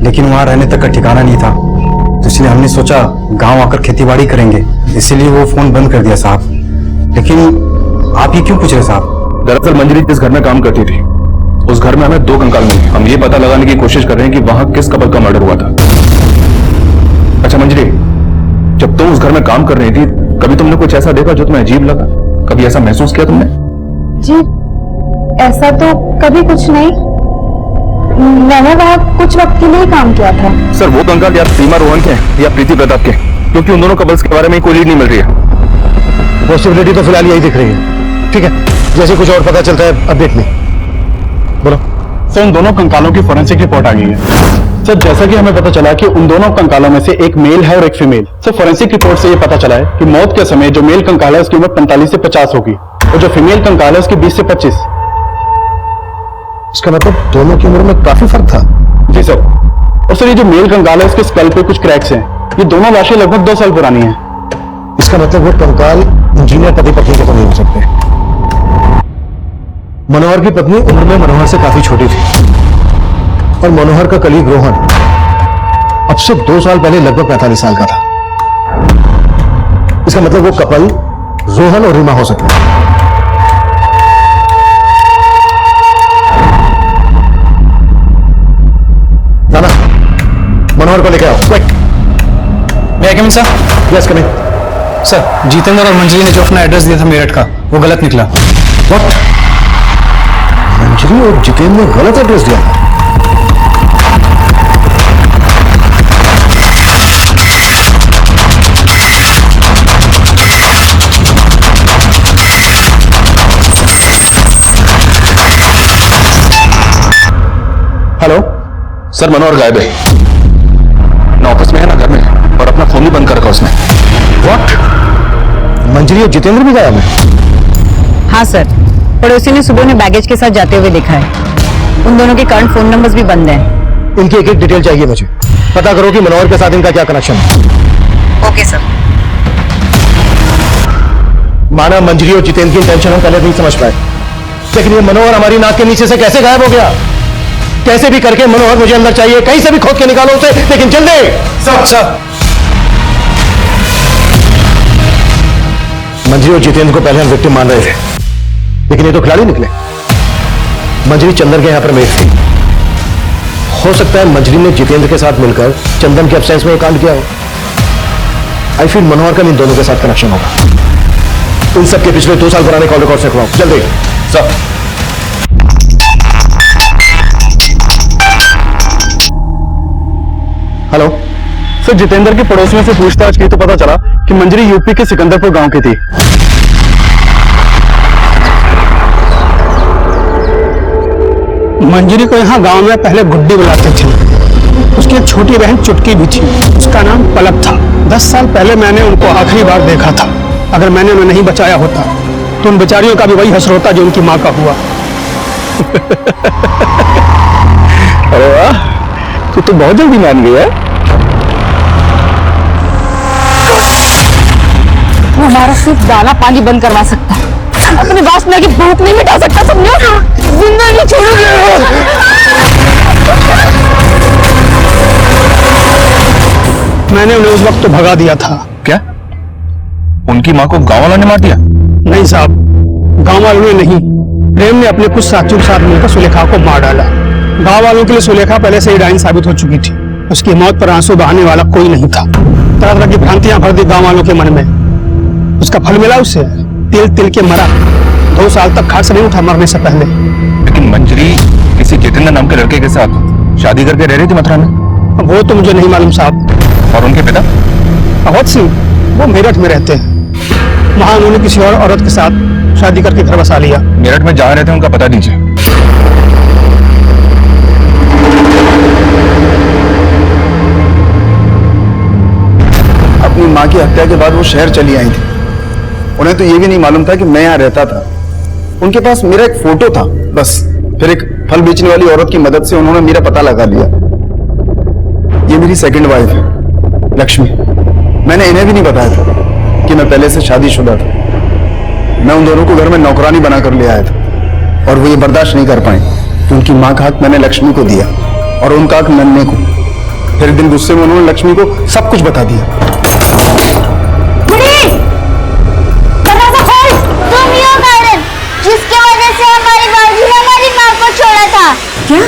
लेकिन वहां रहने तक का ठिकाना नहीं था, तो इसलिए हमने सोचा गांव आकर खेतीबाड़ी करेंगे, इसीलिए वो फोन बंद कर दिया साहब। लेकिन आप ये क्यों पूछ रहे साहब? दरअसल मंजरी जिस घर में काम करती थी उस घर में हमें 2 कंकाल मिले। हम ये पता लगाने की कोशिश कर रहे हैं कि वहां किस कपल का मर्डर हुआ था। अच्छा मंजरी, जब तुम उस घर में काम कर रही थी कभी तुमने कुछ ऐसा देखा जो तुम्हें अजीब लगा? कभी ऐसा महसूस किया तुमने? जी ऐसा तो कभी कुछ नहीं, मैंने वहाँ कुछ वक्त के लिए काम किया था। सर वो कंकाल या सीमा रोहन के या प्रीति प्रताप के, क्योंकि उन दोनों कपल्स के बारे में कोई लीड नहीं मिल रही है। पॉसिबिलिटी तो फिलहाल यही दिख रही है। ठीक है, जैसे कुछ और पता चलता है अपडेट में बोलो। सर उन दोनों कंकालों की फोरेंसिक रिपोर्ट आ गई है। सर जैसा कि हमें पता चला कि उन दोनों कंकालों में से एक मेल है और एक फीमेल। सर फोरेंसिक रिपोर्ट से ये पता चला है कि मौत के समय जो मेल कंकाल है उसकी उम्र 45 से 50 होगी और जो फीमेल कंकाल है उसकी 20 से 25। इसका मतलब दोनों की उम्र में काफी फर्क था। जी सर। और सर ये जो मेल कंकाल है उसके स्कल पे कुछ क्रैक्स हैं। ये दोनों लाशें लगभग 2 साल पुरानी हैं। इसका मतलब वो कंकाल इंजीनियर पति पत्नी के तो नहीं हो सकते। मनोहर की पत्नी उम्र में मनोहर से काफी छोटी थी और मनोहर का कलीग रोहन अब से 2 साल पहले लगभग 45 साल का था। इसका मतलब वो कपल रोहन और रीमा हो सकता है। नाना, मनोहर को लेके आओ क्विक। मैं coming sir? Yes coming. Sir Jitendra और मंजरी ने जो अपना एड्रेस दिया था मेरठ का वो गलत निकला। व्हाट? मंजरी और जितेंद्र ने गलत एड्रेस दिया था? हेलो सर, मनोहर गायब है। ना ऑफिस में है ना घर में है और अपना फोन भी बंद कर रखा उसने। व्हाट? मंजरी और जितेंद्र भी गायब है? हाँ सर, पड़ोसी ने सुबह ने बैगेज के साथ जाते हुए देखा है। उन दोनों के करंट फोन नंबर्स भी बंद हैं। इनकी एक डिटेल चाहिए मुझे। पता करो कि मनोहर के साथ इनका क्या कनेक्शन है। Okay sir. माना मंजरी और जितेंद्र की टेंशन हम पहले नहीं समझ पाए, लेकिन ये मनोहर हमारी नाक के नीचे से कैसे गायब हो गया? कैसे भी करके मनोहर मुझे अंदर चाहिए, कहीं से भी खोद के निकालो उसे, लेकिन जल्दी। सर मंजरी और जितेंद्र को पहले हम विक्टिम मान रहे थे, लेकिन ये तो खिलाड़ी निकले। मंजरी चंदन के यहां पर मेट थी। हो सकता है मंजरी ने जितेंद्र के साथ मिलकर चंदन के एब्सेंस में ये कांड किया हो। आई फील मनोहर का इन दोनों के साथ कनेक्शन होगा। उन सबके पिछले 2 साल पुराने कॉल रिकॉर्ड से करवाओ जल्दी। सर हेलो सर, जितेंद्र के पड़ोसियों से पूछताछ की तो पता चला कि मंजरी यूपी के सिकंदरपुर गांव की थी। मंजरी को यहाँ गांव में पहले गुड्डी बुलाते थे। उसकी एक छोटी बहन चुटकी भी थी, उसका नाम पलक था। 10 साल पहले मैंने उनको आखिरी बार देखा था। अगर मैंने उन्हें नहीं बचाया होता तो उन बेचारियों का भी वही हश्र होता जो उनकी माँ का हुआ। अरे वाह, तो बहुत जल्दी मान गया। वो हमारा सिर्फ दाना पानी बंद करवा सकता है, अपनी वासना की भूख नहीं मिटा सकता। समझो, जिंदगी छोड़ोगे। मैंने उन्हें उस वक्त तो भगा दिया था। क्या उनकी माँ को गांव वालों ने मार दिया? नहीं साहब, गांव वालों ने नहीं, प्रेम ने अपने कुछ साथियों के साथ मिलकर सुलेखा को मार डाला। गांव वालों के लिए सुलेखा पहले से ही डाइन साबित हो चुकी थी। उसकी मौत पर आंसू बहाने वाला कोई नहीं था। तरह तरह की भ्रांतियां भर दी गांव वालों के मन में। उसका फल मिला उसे, तिल तिल के मरा। 2 साल तक खाट से नहीं उठा मरने से पहले। लेकिन मंजरी किसी जितेंद्र नाम के लड़के के साथ शादी करके रह रही थी मथुरा में। वो तो मुझे नहीं मालूम साहब। और उनके पिता? अवध सिंह, वो मेरठ में रहते हैं। वहां उन्होंने किसी और औरत के साथ शादी करके घर बसा लिया। मेरठ में जहाँ रहते हैं उनका पता दीजिए। अपनी माँ की हत्या के बाद वो शहर चली आई थी। उन्हें तो ये भी नहीं मालूम था कि मैं यहाँ रहता था। उनके पास मेरा एक फोटो था बस। फिर एक फल बेचने वाली औरत की मदद से उन्होंने मेरा पता लगा लिया। ये मेरी सेकंड वाइफ है, लक्ष्मी। मैंने इन्हें भी नहीं बताया था कि मैं पहले से शादीशुदा था। मैं उन दोनों को घर में नौकरानी बनाकर ले आया था और वो ये बर्दाश्त नहीं कर पाए कि उनकी माँ का हक मैंने लक्ष्मी को दिया और उनका हक नन्हे को। फिर एक दिन गुस्से में उन्होंने लक्ष्मी को सब कुछ बता दिया। जिसकी वजह से हमारी बाबूजी ने हमारी माँ को छोड़ा था। क्या?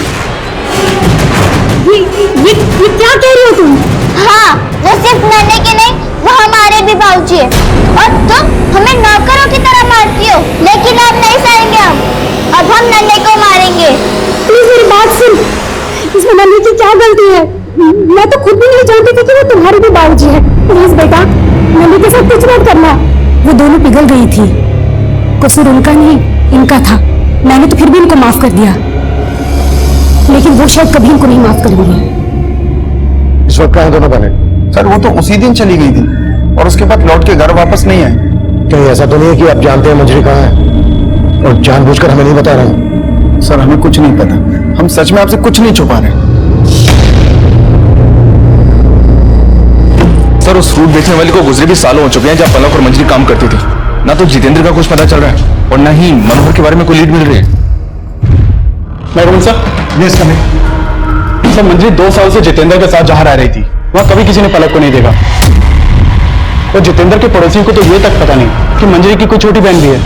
ये क्या कह रही हो तुम? हाँ, वो सिर्फ नन्हे के नहीं, वो हमारे भी बाबूजी है। और तुम हमें नौकरों की तरह मारती हो, लेकिन अब नहीं सहेंगे हम। अब हम नन्हे को मारेंगे। प्लीज मेरी बात सुन। इसमें नन्हे की क्या गलती है? मैं तो खुद भी नहीं जानती थी कि वो तुम्हारे भी बाबूजी है। प्लीज बेटा, नन्हे के साथ कुछ मत करना। वो दोनों पिघल गई थी। कसूर उनका नहीं, इनका था। मैंने तो फिर भी इनको माफ कर दिया, लेकिन वो शायद कभी इनको नहीं माफ करेंगे। इस वक्त कहाँ दोनों बने? सर वो तो उसी दिन चली गई थी और उसके बाद लौट के घर वापस नहीं आई। कहीं ऐसा तो नहीं है कि आप जानते हैं मंजरी कहाँ है और जानबूझकर हमें नहीं बता रहे? सर हमें कुछ नहीं पता। हम सच में आपसे कुछ नहीं छुपा रहे। सर उस फ्रूट बेचने वाली को गुजरे भी सालों हो चुके हैं जब पलक और मंजरी काम करती थी। ना तो जितेंद्र का कुछ पता चल रहा है और ना ही मनोहर के बारे में कोई लीड मिल रही है। मैं सर, यस कमिंग। सर मंजरी 2 साल से जितेंद्र के साथ जहाँ रह रही थी, वहाँ कभी किसी ने पलक को नहीं देखा। और जितेंद्र के पड़ोसियों को तो ये तक पता नहीं कि मंजरी की कोई छोटी बहन भी है।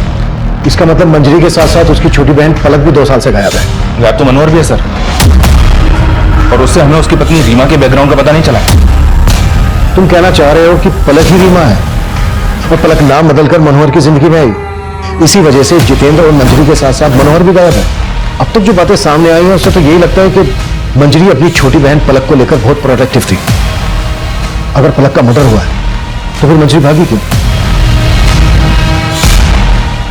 इसका मतलब मंजरी के साथ साथ उसकी छोटी बहन पलक भी 2 साल से गायब है। गायब तो मनोहर भी है सर, और उससे हमें उसकी पत्नी रीमा के बैकग्राउंड का पता नहीं चला। तुम कहना चाह रहे हो कि पलक ही रीमा है और पलक नाम बदलकर मनोहर की जिंदगी में आई। इसी वजह से जितेंद्र और मंजरी के साथ साथ मनोहर भी गायब है। अब तक जो बातें सामने आई हैं उससे तो यही लगता है कि मंजरी अपनी छोटी बहन पलक को लेकर बहुत प्रोटेक्टिव थी। अगर पलक का मर्डर हुआ है तो फिर मंजरी भागी क्यों?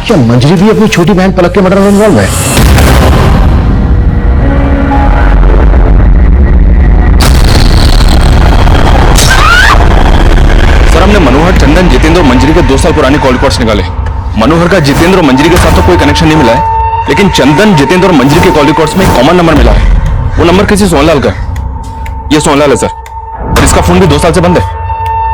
क्या मंजरी भी अपनी छोटी बहन पलक के मर्डर में इन्वॉल्व है? सर हमने मनोहर, चंदन, जितेंद्र और मंजरी के 2 साल पुराने कॉल रिकॉर्ड्स निकाले। मनोहर का जितेंद्र और मंजरी के साथ तो कोई कनेक्शन नहीं मिला है, लेकिन चंदन, जितेंद्र और मंजरी के कॉल रिकॉर्ड्स में एक कॉमन नंबर मिला है। वो नंबर किसी सोनलाल का है। ये सोनलाल है सर, और इसका फोन भी 2 साल से बंद है।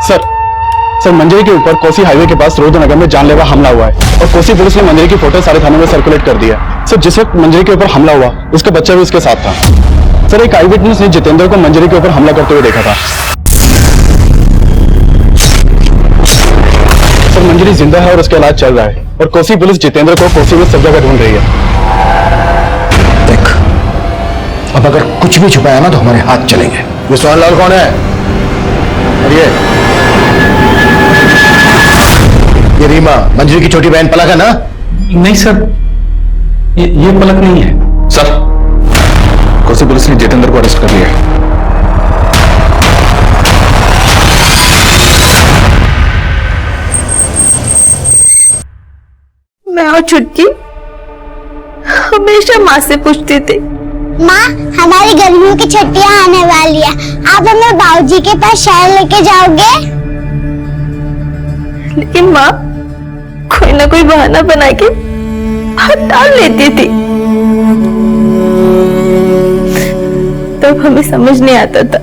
सर मंजरी के ऊपर कोसी हाईवे के पास रोहतनगर में जानलेवा हमला हुआ है और कोसी पुलिस ने मंजरी की फोटो सारे थानों में सर्कुलेट कर दिया। सर जिस वक्त मंजरी के ऊपर हमला हुआ उसका बच्चा भी उसके साथ था। सर एक आई विटनेस ने जितेंद्र को मंजरी के ऊपर हमला करते हुए देखा था। सर मंजरी जिंदा है और उसका इलाज चल रहा है और कोसी पुलिस जितेंद्र को कोसी में सब जगह ढूंढ रही है। देख, अब अगर कुछ भी छुपाया ना तो हमारे हाथ चलेंगे। ये सोनलाल कौन है? और ये रीमा मंजरी की छोटी बहन पलक है ना? नहीं सर, ये पलक नहीं है। सर कोसी पुलिस ने जितेंद्र को अरेस्ट कर लिया है। मैं और छुटकी हमेशा माँ से पूछती थी, माँ हमारी गर्मियों की छुट्टियां आने वाली है, आप हमें बाबूजी के पास शहर लेके जाओगे? लेकिन माँ कोई ना कोई बहाना बना के बात टाल लेती थी। तब हमें समझ नहीं आता था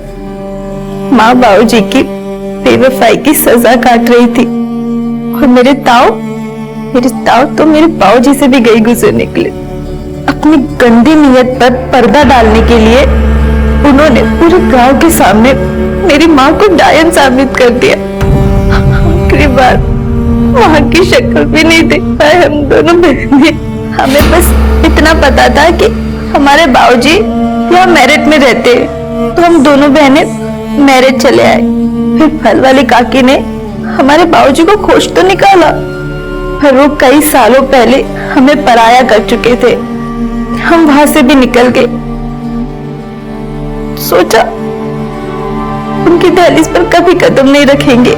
माँ बाबूजी की बेवफाई की सजा काट रही थी और मेरे ताऊ तो मेरे बाबूजी से भी गई गुजर निकले। अपनी गंदी नीयत पर पर्दा डालने के लिए उन्होंने पूरे गांव के सामने मेरी माँ को डायन साबित कर दिया। आखिरी बार वहां की शक्ल भी नहीं देख पाए हम दोनों बहनें। हमें बस इतना पता था कि हमारे बाबूजी यहाँ मेरठ में रहते हैं, तो हम दोनों बहनें मेरठ चले आए। फिर फल वाली काकी ने हमारे बाबूजी को खोज तो निकाला, पर वो कई सालों पहले हमें पराया कर चुके थे। हम वहां से भी निकल गए। सोचा उनकी दहलीज पर कभी कदम नहीं रखेंगे।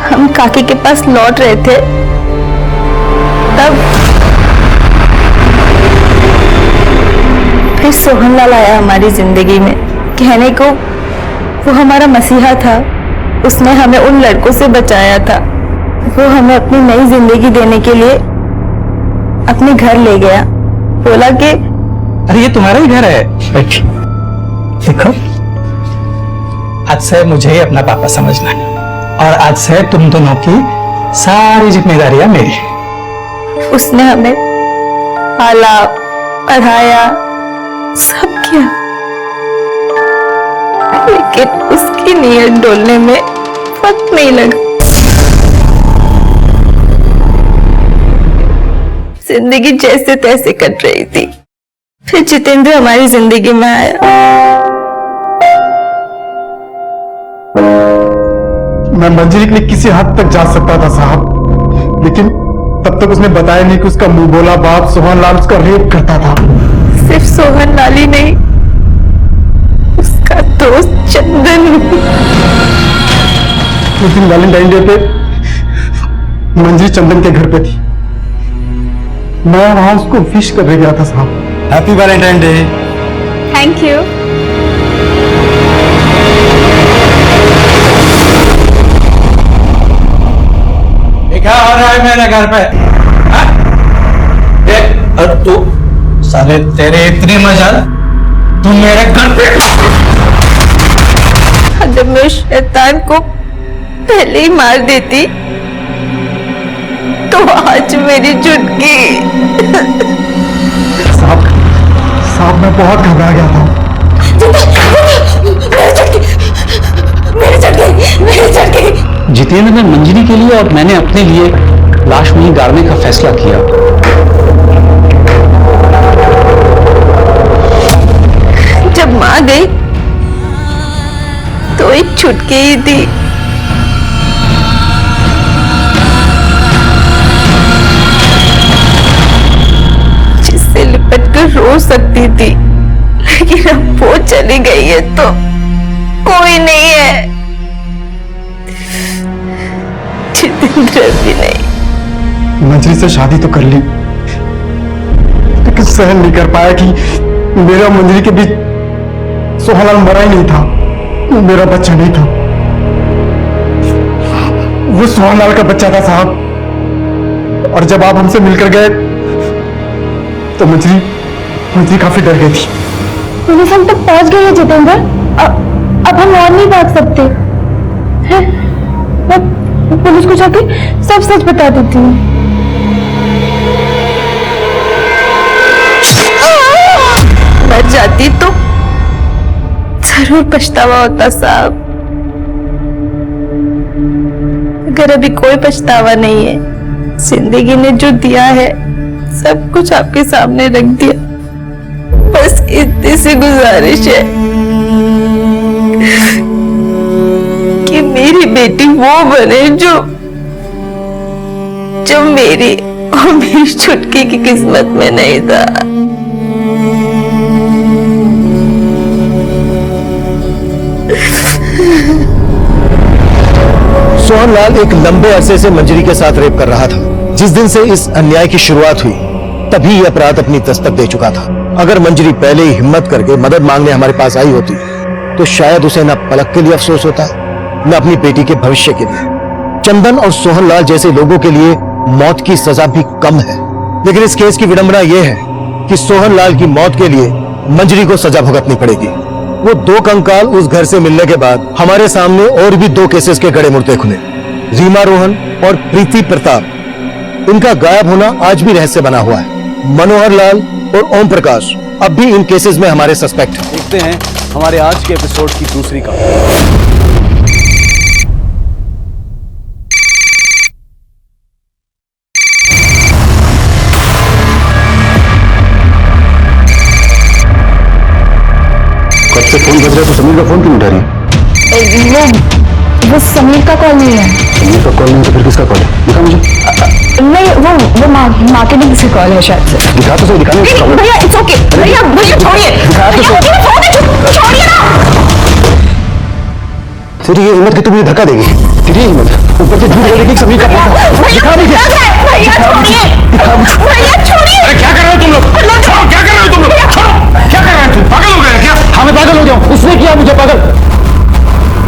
हम काकी के पास लौट रहे थे, तब फिर सोहनलाल आया हमारी जिंदगी में। कहने को वो हमारा मसीहा था। उसने हमें उन लड़कों से बचाया था। वो हमें अपनी नई जिंदगी देने के लिए अपने घर ले गया। बोला कि अरे ये तुम्हारा ही घर है। देखो, आज से मुझे ही अपना पापा समझना है और आज से तुम दोनों की सारी जिम्मेदारियां मेरी। उसने हमें पाला, पढ़ाया, सब किया, लेकिन उसकी नीयत डोलने में वक्त नहीं लगा। जिंदगी जैसे तैसे कट रही थी। फिर जितेंद्र हमारी जिंदगी में आया। मैं मंजरी के लिए किसी हद तक जा सकता था साहब, लेकिन तब तक उसने बताया नहीं कि उसका मुंह बोला बाप सोहनलाल उसका रेप करता था। सिर्फ सोहनलाल ही नहीं, उसका दोस्त चंदन। उस दिन वैलेंटाइन डे पे मंजरी चंदन के घर पे थी। मैं वहां उसको विश करने गया था साहब। Happy Valentine day. Thank you. क्या हो रहा है मेरे घर पे? और तू साले, तेरे इतनी मजाल, तू मेरे घर पे। अगर मैं शैतान को पहले ही मार देती तो आज मेरी चुटकी। साहब मैं बहुत घबरा गया था। मेरी चुटकी। जितेंद्र ने मंजरी के लिए और मैंने अपने लिए लाश वहीं गाड़ने का फैसला किया। जब मां गई तो एक चुटकी ही थी। जिससे लिपट कर रो सकती थी, लेकिन अब वो चली गई है तो कोई नहीं है। जितेंद्र भी नहीं। मंजरी से शादी तो कर ली, लेकिन सहन नहीं कर पाया कि मेरा मंजरी के बीच सोहनलाल मरा ही नहीं था। मेरा बच्चा नहीं था, वो सोहनलाल का बच्चा था साहब। और जब आप हमसे मिलकर गए तो मंजरी काफी डर गई थी। पुलिस हम तक पहुंच गई है जितेंद्र। अब हम और नहीं भाग सकते हैं। मैं पुलिस को जाके सब सच बता देती हूँ। मर जाती तो जरूर पछतावा होता साहब। अगर अभी कोई पछतावा नहीं है, जिंदगी ने जो दिया है सब कुछ आपके सामने रख दिया। बस इतनी सी गुजारिश है कि मेरी बेटी वो बने जो मेरी और मेरी छुटकी की किस्मत में नहीं था। सोहनलाल एक लंबे अरसे से मंजरी के साथ रेप कर रहा था। जिस दिन से इस अन्याय की शुरुआत हुई, तभी यह अपराध अपनी दस्तक दे चुका था। अगर मंजरी पहले ही हिम्मत करके मदद मांगने हमारे पास आई होती तो शायद उसे न पलक के लिए अफसोस होता, न अपनी बेटी के भविष्य के लिए। चंदन और सोहनलाल जैसे लोगों के लिए मौत की सजा भी कम है, लेकिन इस केस की विडंबना यह है कि सोहनलाल की मौत के लिए मंजरी को सजा भुगतनी पड़ेगी। वो दो कंकाल उस घर से मिलने के बाद हमारे सामने और भी दो केसेस के गड़े मुर्दे खुले। रीमा रोहन और प्रीति प्रताप, इनका गायब होना आज भी रहस्य बना हुआ है। मनोहर लाल और ओम प्रकाश अब भी इन केसेस में हमारे सस्पेक्ट हैं। देखते हैं हमारे आज के एपिसोड की दूसरी कहानी। कब से फोन बज रहा है तो समीर का फोन क्यों उठा रही है? वो समीर का कॉल नहीं है। समीर का कॉल नहीं तो फिर किसका कॉल है? दिखा मुझे। नहीं, वो मार्केटिंग से कॉल है शायद से। दिखा तो सही, दिखाने में क्या प्रॉब्लम? भैया इट्स ओके, भैया छोड़िए, दिखा तो सही। छोड़िए ना। तेरी ये हिम्मत कि तुम मुझे धक्का देगी? तेरी ये हिम्मत ऊपर से झूठ बोलने की सभी का दिखा नहीं भैया छोड़िए, भैया छोड़िए। अरे क्या कर रहे हो तुम लोग? छोड़ो, क्या कर रहे हो तुम लोग? छोड़ो, क्या कर रहे हो तुम? पागल हो गए क्या? हाँ मैं पागल हो जाऊं, उसने किया मुझे पागल।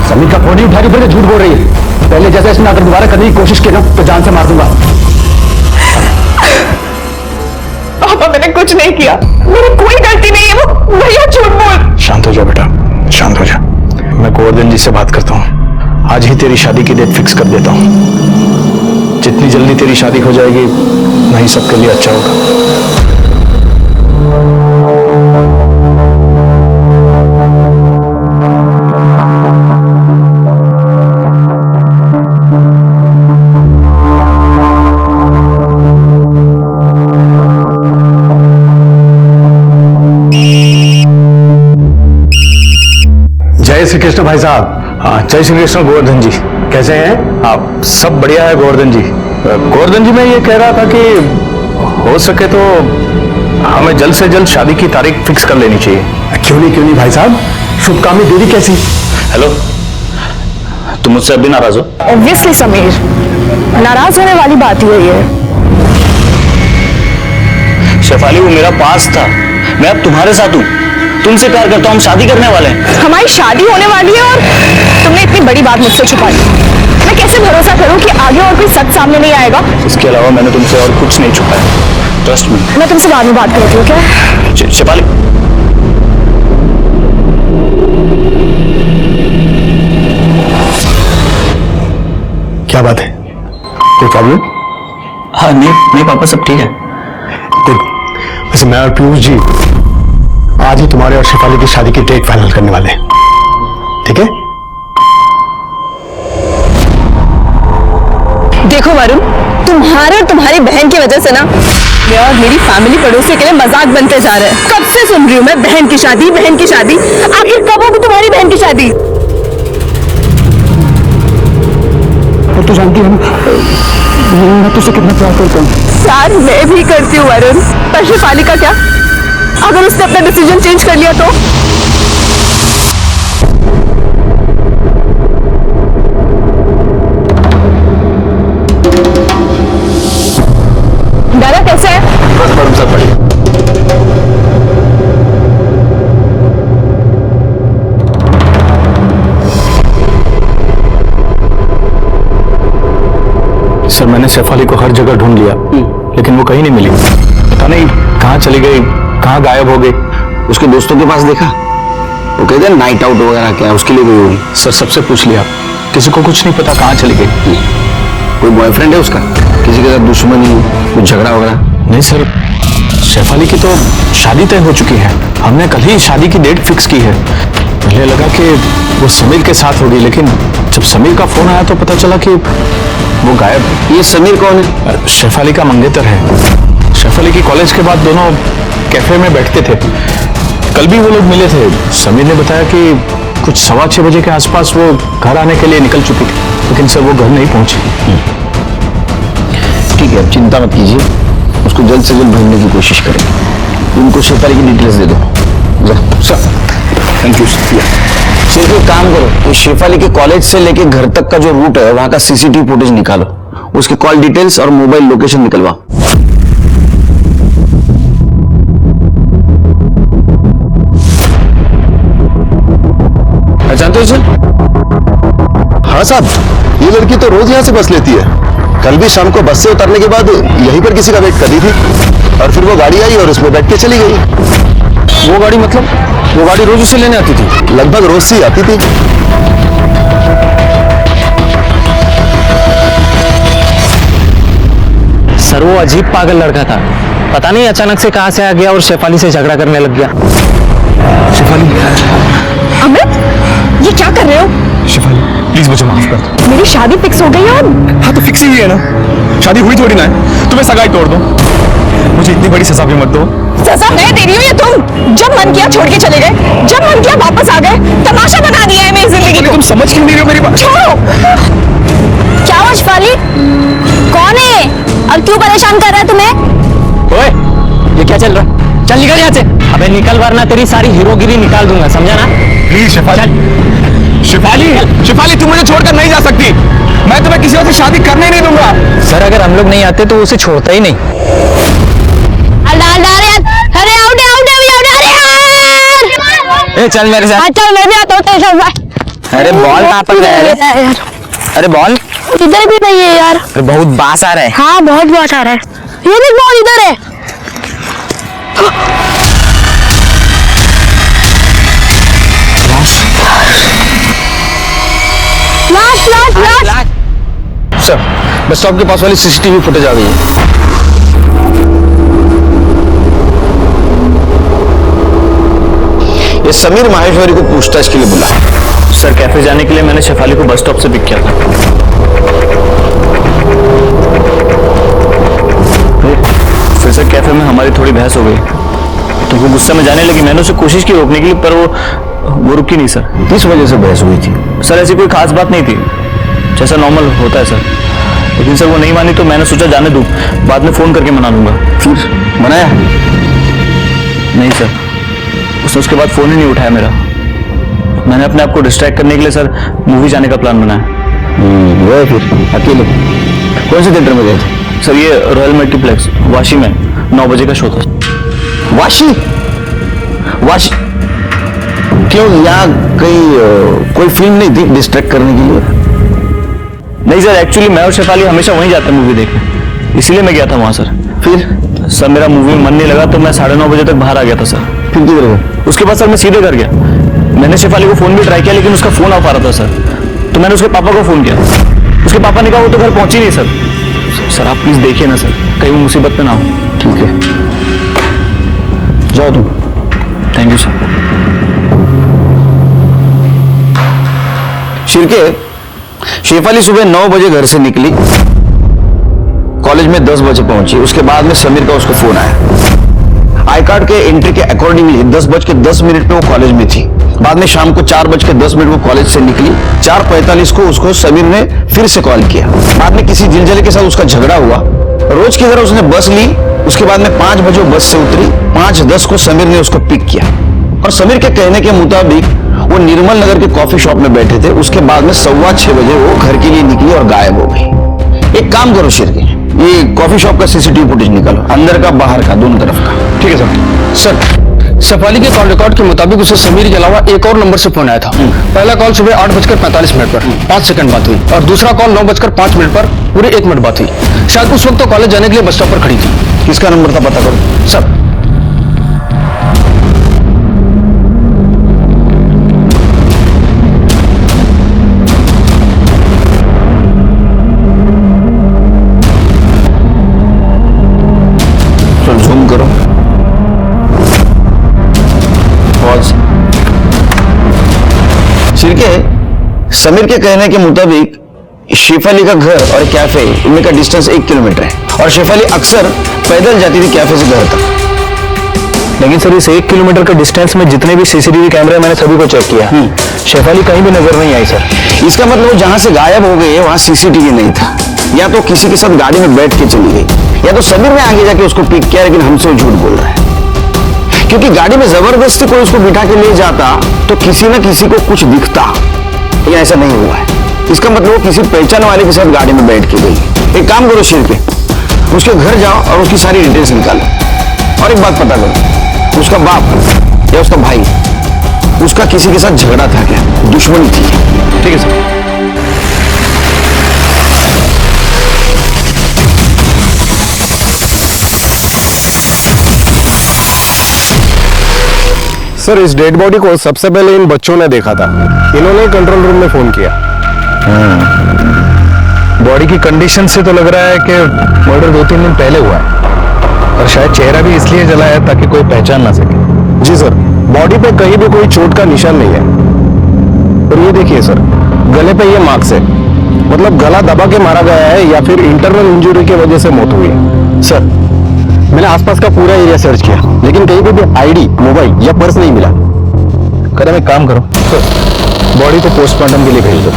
समीर का फोन ही उठा के फिर झूठ बोल रही है। पहले जैसे इसने अगर दोबारा करने की कोशिश की ना तो जान से मार दूंगा। पापा मैंने कुछ नहीं किया, मेरी कोई गलती नहीं है, वो भैया झूठ बोल। शांत हो जा बेटा, शांत हो जा। मैं गोवर्धन जी से बात करता हूँ, आज ही तेरी शादी की डेट फिक्स कर देता हूँ। जितनी जल्दी तेरी शादी हो जाएगी वही सबके लिए अच्छा होगा। जय श्री कृष्ण भाई साहब। जय श्री कृष्ण गोवर्धन जी, कैसे हैं आप? सब बढ़िया है गोवर्धन जी। गोवर्धन जी मैं ये कह रहा था कि हो सके तो हमें जल्द से जल्द शादी की तारीख फिक्स कर लेनी चाहिए। क्यों नहीं भाई साहब, शुभकामनी देरी कैसी? हेलो, तुम मुझसे अभी नाराज हो? ऑब्वियसली समीर, नाराज होने वाली बात ही है। शेफाली वो मेरा पास था, मैं अब तुम्हारे साथ हूँ, तुमसे प्यार करता हूँ, हम शादी करने वाले हैं। हमारी शादी होने वाली है और तुमने इतनी बड़ी बात मुझसे छुपा ली। मैं कैसे भरोसा करूं कि आगे और कोई सच सामने नहीं आएगा? इसके अलावा मैंने तुमसे और कुछ नहीं छुपाया, ट्रस्ट मी। मैं तुमसे बाद में बात करती हूँ क्या? शेफाली, क्या बात है, कोई प्रॉब्लम? हाँ नहीं पापा, सब ठीक है। गुड। वैसे मैं और पीयूष जी आज ही तुम्हारे और शेफाली की शादी की डेट फाइनल करने वाले हैं, ठीक है? देखो वरुण, तुम्हारे और तुम्हारी बहन की वजह से ना मैं और मेरी फैमिली पड़ोसी के लिए मजाक बनते जा रहे हैं। कब से सुन रही हूँ मैं बहन की शादी, बहन की शादी। आखिर कब होगी तुम्हारी बहन की शादी? और तू जानती है ना मैं तुझसे कितना प्यार करता हूँ। यार मैं भी करती हूँ वरुण, पर शेफाली का क्या? अगर उसने अपना डिसीजन चेंज कर लिया तो? दादा कैसे है? बस मैडम सब बढ़िया। सर मैंने शेफाली को हर जगह ढूंढ लिया लेकिन वो कहीं नहीं मिली। पता नहीं कहाँ चली गई, कहाँ गायब हो गई। उसके दोस्तों के पास देखा, वो कहते हैं नाइट आउट वगैरह क्या उसके लिए गई होगी। सर सबसे पूछ लिया, किसी को कुछ नहीं पता कहाँ चली गई। कोई बॉयफ्रेंड है उसका, किसी के साथ दुश्मनी, कुछ झगड़ा वगैरह? नहीं सर, शेफाली की तो शादी तय हो चुकी है, हमने कल ही शादी की डेट फिक्स की है। पहले लगा कि वो समीर के साथ होगी, लेकिन जब समीर का फोन आया तो पता चला कि वो गायब है। ये समीर कौन है? शेफाली का मंगेतर है। शेफाली की कॉलेज के बाद दोनों कैफे में बैठते थे, कल भी वो लोग मिले थे। समीर ने बताया कि कुछ 6:15 बजे के आसपास वो घर आने के लिए निकल चुकी थी, लेकिन सर वो घर नहीं पहुंची। ठीक है, चिंता मत कीजिए, उसको जल्द से जल्द ढूंढने की कोशिश करेंगे। उनको शेफाली की डिटेल्स दे दो। Sir thank you. सिर्फ एक काम करो, वो शेफाली के कॉलेज से लेके घर तक का जो रूट है वहां का सीसीटीवी फुटेज निकालो, उसके कॉल डिटेल्स और मोबाइल लोकेशन निकलवाओ। जानते हो सर? हाँ साहब, ये लड़की तो रोज यहाँ से बस लेती है। कल भी शाम को बस से उतरने के बाद यहीं पर किसी का वेट कर रही थी और फिर वो गाड़ी आई और उसमें बैठ के चली गई। वो गाड़ी मतलब? वो गाड़ी रोज उसे लेने आती थी? लगभग रोज से आती थी। सर वो अजीब पागल लड़का था, पता नहीं अचानक से कहां से आ गया और शेफाली से झगड़ा करने लग गया। शेफाली, अमित ये क्या कर रहे हो? शेफाली प्लीज मुझे माफ कर दो। मेरी शादी फिक्स हो गई और? हाँ तो फिक्स ही है ना, शादी हुई थोड़ी ना है, तुम्हें सगाई तोड़ दो। मुझे इतनी बड़ी सजा भी मत दो। सजा मैं दे रही हूँ या तुम? जब मन किया छोड़ के चले गए, जब मन किया वापस आ गए। तमाशा बना दिया है मेरी जिंदगी को। तुम समझ क्यों नहीं रहे हो मेरी बात? छोड़ो। क्या हुआ शेफाली? कौन है? और क्यों परेशान कर रहा है तुम्हें? ओए, ये क्या चल रहा है? चल निकल यहाँ से। अबे निकल वरना तेरी सारी हीरोगिरी निकाल दूंगा, समझा ना? प्लीज शेफाली, शेफाली तुम मुझे छोड़कर नहीं जा सकती। मैं तुम्हें किसी और से शादी करने ही नहीं दूंगा। सर अगर हम लोग नहीं आते तो उसे छोड़ता ही नहीं। ए, चल मेरे साथ। चल मैं भी आता हूँ तेरे साथ। अरे बॉल कहाँ पर गया है? अरे बॉल इधर भी नहीं है यार। अरे बहुत बास आ रहा है। हाँ बहुत बात आ रहा है। ये देख बॉल इधर है। लाश। सर बस स्टॉप के पास वाली सीसीटीवी फुटेज आ गई है। ये समीर माहेश्वरी को पूछताछ के लिए बुला। सर कैफे जाने के लिए मैंने शेफाली को बस स्टॉप से पिक किया था। फिर सर कैफे में हमारी थोड़ी बहस हो गई तो वो गुस्से में जाने लगी। मैंने उसे कोशिश की रोकने के लिए पर वो रुकी नहीं सर। किस वजह से बहस हुई थी? सर ऐसी कोई खास बात नहीं थी, जैसा नॉर्मल होता है सर। लेकिन सर वो नहीं मानी तो मैंने सोचा जाने दूं, बाद में फोन करके मना लूंगा। फिर मनाया? नहीं सर, उसने उसके बाद फोन ही नहीं उठाया मेरा। मैंने अपने आप को डिस्ट्रैक्ट करने के लिए सर मूवी जाने का प्लान बनाया। गए फिर अकेले? कौन से थिएटर में गए थे? सर ये रॉयल मल्टीप्लेक्स वाशी में 9 बजे का शो था। वाशी? वाशी क्यों? यहाँ कोई फिल्म नहीं थी डिस्ट्रैक्ट करने के लिए? नहीं सर, एक्चुअली मैं और शेफाली हमेशा वहीं जाते हैं मूवी देखने, इसीलिए मैं गया था वहां सर। फिर सर मेरा मूवी में मन नहीं लगा तो मैं 9:30 बजे तक बाहर आ गया था सर। फिर किधर गए? उसके बाद सर मैं सीधे घर गया। मैंने शेफाली को फोन भी ट्राई किया लेकिन उसका फोन ऑफ आ रहा था सर। तो मैंने उसके पापा को फोन किया। उसके पापा ने कहा वो तो घर पहुंची नहीं सर। सर आप प्लीज देखिए ना सर, कहीं वो मुसीबत में ना हो। ठीक है, जाओ तुम। Thank you sir. Shirke, Shefali सुबह 9 बजे घर से निकली, कॉलेज में 10 बजे पहुंची। उसके बाद में समीर का उसको फोन आया। आई कार्ड के एंट्री के अकॉर्डिंगली 10:10 पे वो कॉलेज में थी। बाद में शाम को 4:10 वो कॉलेज से निकली। 4:45 को उसको समीर ने फिर से कॉल किया। बाद में किसी जिलजले के साथ उसका झगड़ा हुआ। रोज की तरह उसने बस ली। उसके बाद में 5 बजे बस से उतरी। 5:10 को समीर ने उसको पिक किया और समीर के कहने के मुताबिक वो निर्मल नगर के कॉफी शॉप में बैठे थे। उसके बाद में 6:15 बजे वो घर के लिए निकली और गायब हो गई। एक काम करो शिरके, ये कॉफी शॉप का सीसीटीवी फुटेज निकालो, अंदर का बाहर का दोनों तरफ का। ठीक है सर। शेफाली के कॉल रिकॉर्ड के मुताबिक उसे समीर के अलावा एक और नंबर से फोन आया था। पहला कॉल सुबह 8:45 पर 5 सेकंड बात हुई और दूसरा कॉल 9:05 पर पूरे 1 मिनट बात हुई। शायद उस वक्त तो कॉलेज जाने के लिए बस स्टॉप पर खड़ी थी। किसका नंबर था पता करो सर। जूम करो। शिरके, समीर के कहने के मुताबिक शेफाली का घर और कैफे इनमें का डिस्टेंस 1 किलोमीटर है और शेफाली अक्सर पैदल जाती थी कैफे से घर तक। लेकिन सर इस 1 किलोमीटर के डिस्टेंस में जितने भी सीसीटीवी कैमरे मैंने सभी को चेक किया, शेफाली कहीं भी नजर नहीं आई सर। इसका मतलब वो जहां से गायब हो गई है वहां सीसीटीवी नहीं था। या तो किसी के साथ गाड़ी में बैठ के चली गई या तो समीर ने आगे जाके उसको पिक किया, लेकिन हमसे वो झूठ बोल रहा है। क्योंकि गाड़ी में जबरदस्ती कोई उसको बिठा के ले जाता तो किसी न किसी को कुछ दिखता, लेकिन ऐसा नहीं हुआ है। इसका मतलब वो किसी पहचान वाले के साथ गाड़ी में बैठ के गई। एक काम करो शिरके, उसके घर जाओ और उसकी सारी डिटेल्स निकालो और एक बात पता करो, उसका बाप या उसका भाई, उसका किसी के साथ झगड़ा था क्या, दुश्मनी थी? ठीक है सर। सर इस डेड बॉडी को सबसे पहले इन बच्चों ने देखा था। इन्होंने कंट्रोल रूम में फोन किया। बॉडी की कंडीशन से तो लग रहा है कि मर्डर 2-3 दिन पहले हुआ है और शायद चेहरा भी इसलिए जला है ताकि कोई पहचान ना सके। जी सर, बॉडी पे कहीं भी कोई चोट का निशान नहीं है। और ये देखिए सर, गले पे ये मार्क्स है, मतलब गला दबा के मारा गया है या फिर इंटरनल इंजरी की वजह से मौत हुई है। सर मैंने आसपास का पूरा एरिया सर्च किया लेकिन कहीं पे भी आईडी, मोबाइल या पर्स नहीं मिला। कदम एक काम करो, बॉडी को पोस्टमार्टम के लिए भेज दो।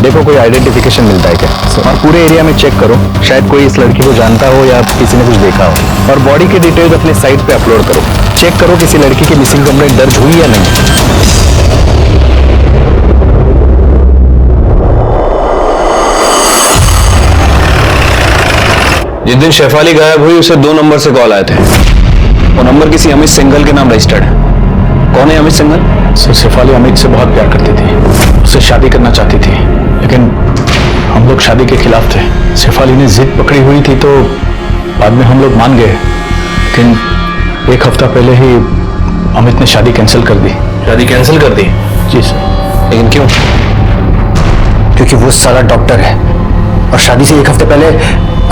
देखो कोई आइडेंटिफिकेशन मिलता है क्या, और पूरे एरिया में चेक करो, शायद कोई इस लड़की को जानता हो या किसी ने कुछ देखा हो। और बॉडी के डिटेल्स अपने साइट पे अपलोड करो। चेक करो किसी लड़की की मिसिंग कंप्लेंट दर्ज हुई या नहीं। जिस दिन शेफाली गायब हुई उसे 2 नंबर से कॉल आए थे। वो नंबर किसी अमित सिंघल के नाम रजिस्टर्ड है। कौन है अमित सिंघल? सर शेफाली अमित से बहुत प्यार करती थी, उससे शादी करना चाहती थी, लेकिन हम लोग शादी के खिलाफ थे। शेफाली ने जिद पकड़ी हुई थी तो बाद में हम लोग मान गए, लेकिन 1 हफ्ता पहले ही अमित ने शादी कैंसिल कर दी। शादी कैंसिल कर दी? जी सर। लेकिन क्यों? क्योंकि वो साला डॉक्टर है और शादी से 1 हफ्ते पहले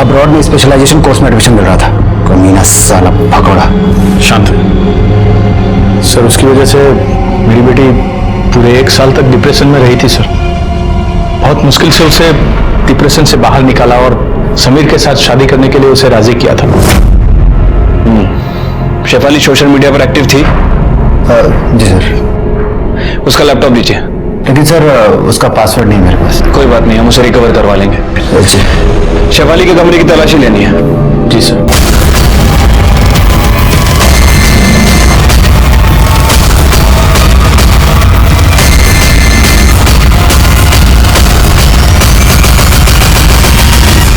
अब्रॉड में स्पेशलाइजेशन कोर्स में एडमिशन मिल रहा था। कमीना साला भगोड़ा। शांत सर, उसकी वजह से मेरी बेटी पूरे 1 साल तक डिप्रेशन में रही थी सर। बहुत मुश्किल से उसे डिप्रेशन से बाहर निकाला और समीर के साथ शादी करने के लिए उसे राजी किया था। शेफाली सोशल मीडिया पर एक्टिव थी? जी सर। उसका लैपटॉप दीजिए। लेकिन सर उसका पासवर्ड नहीं मेरे पास। कोई बात नहीं, हम उसे रिकवर करवा लेंगे। जी। शेफाली के कमरे की तलाशी लेनी है। जी सर।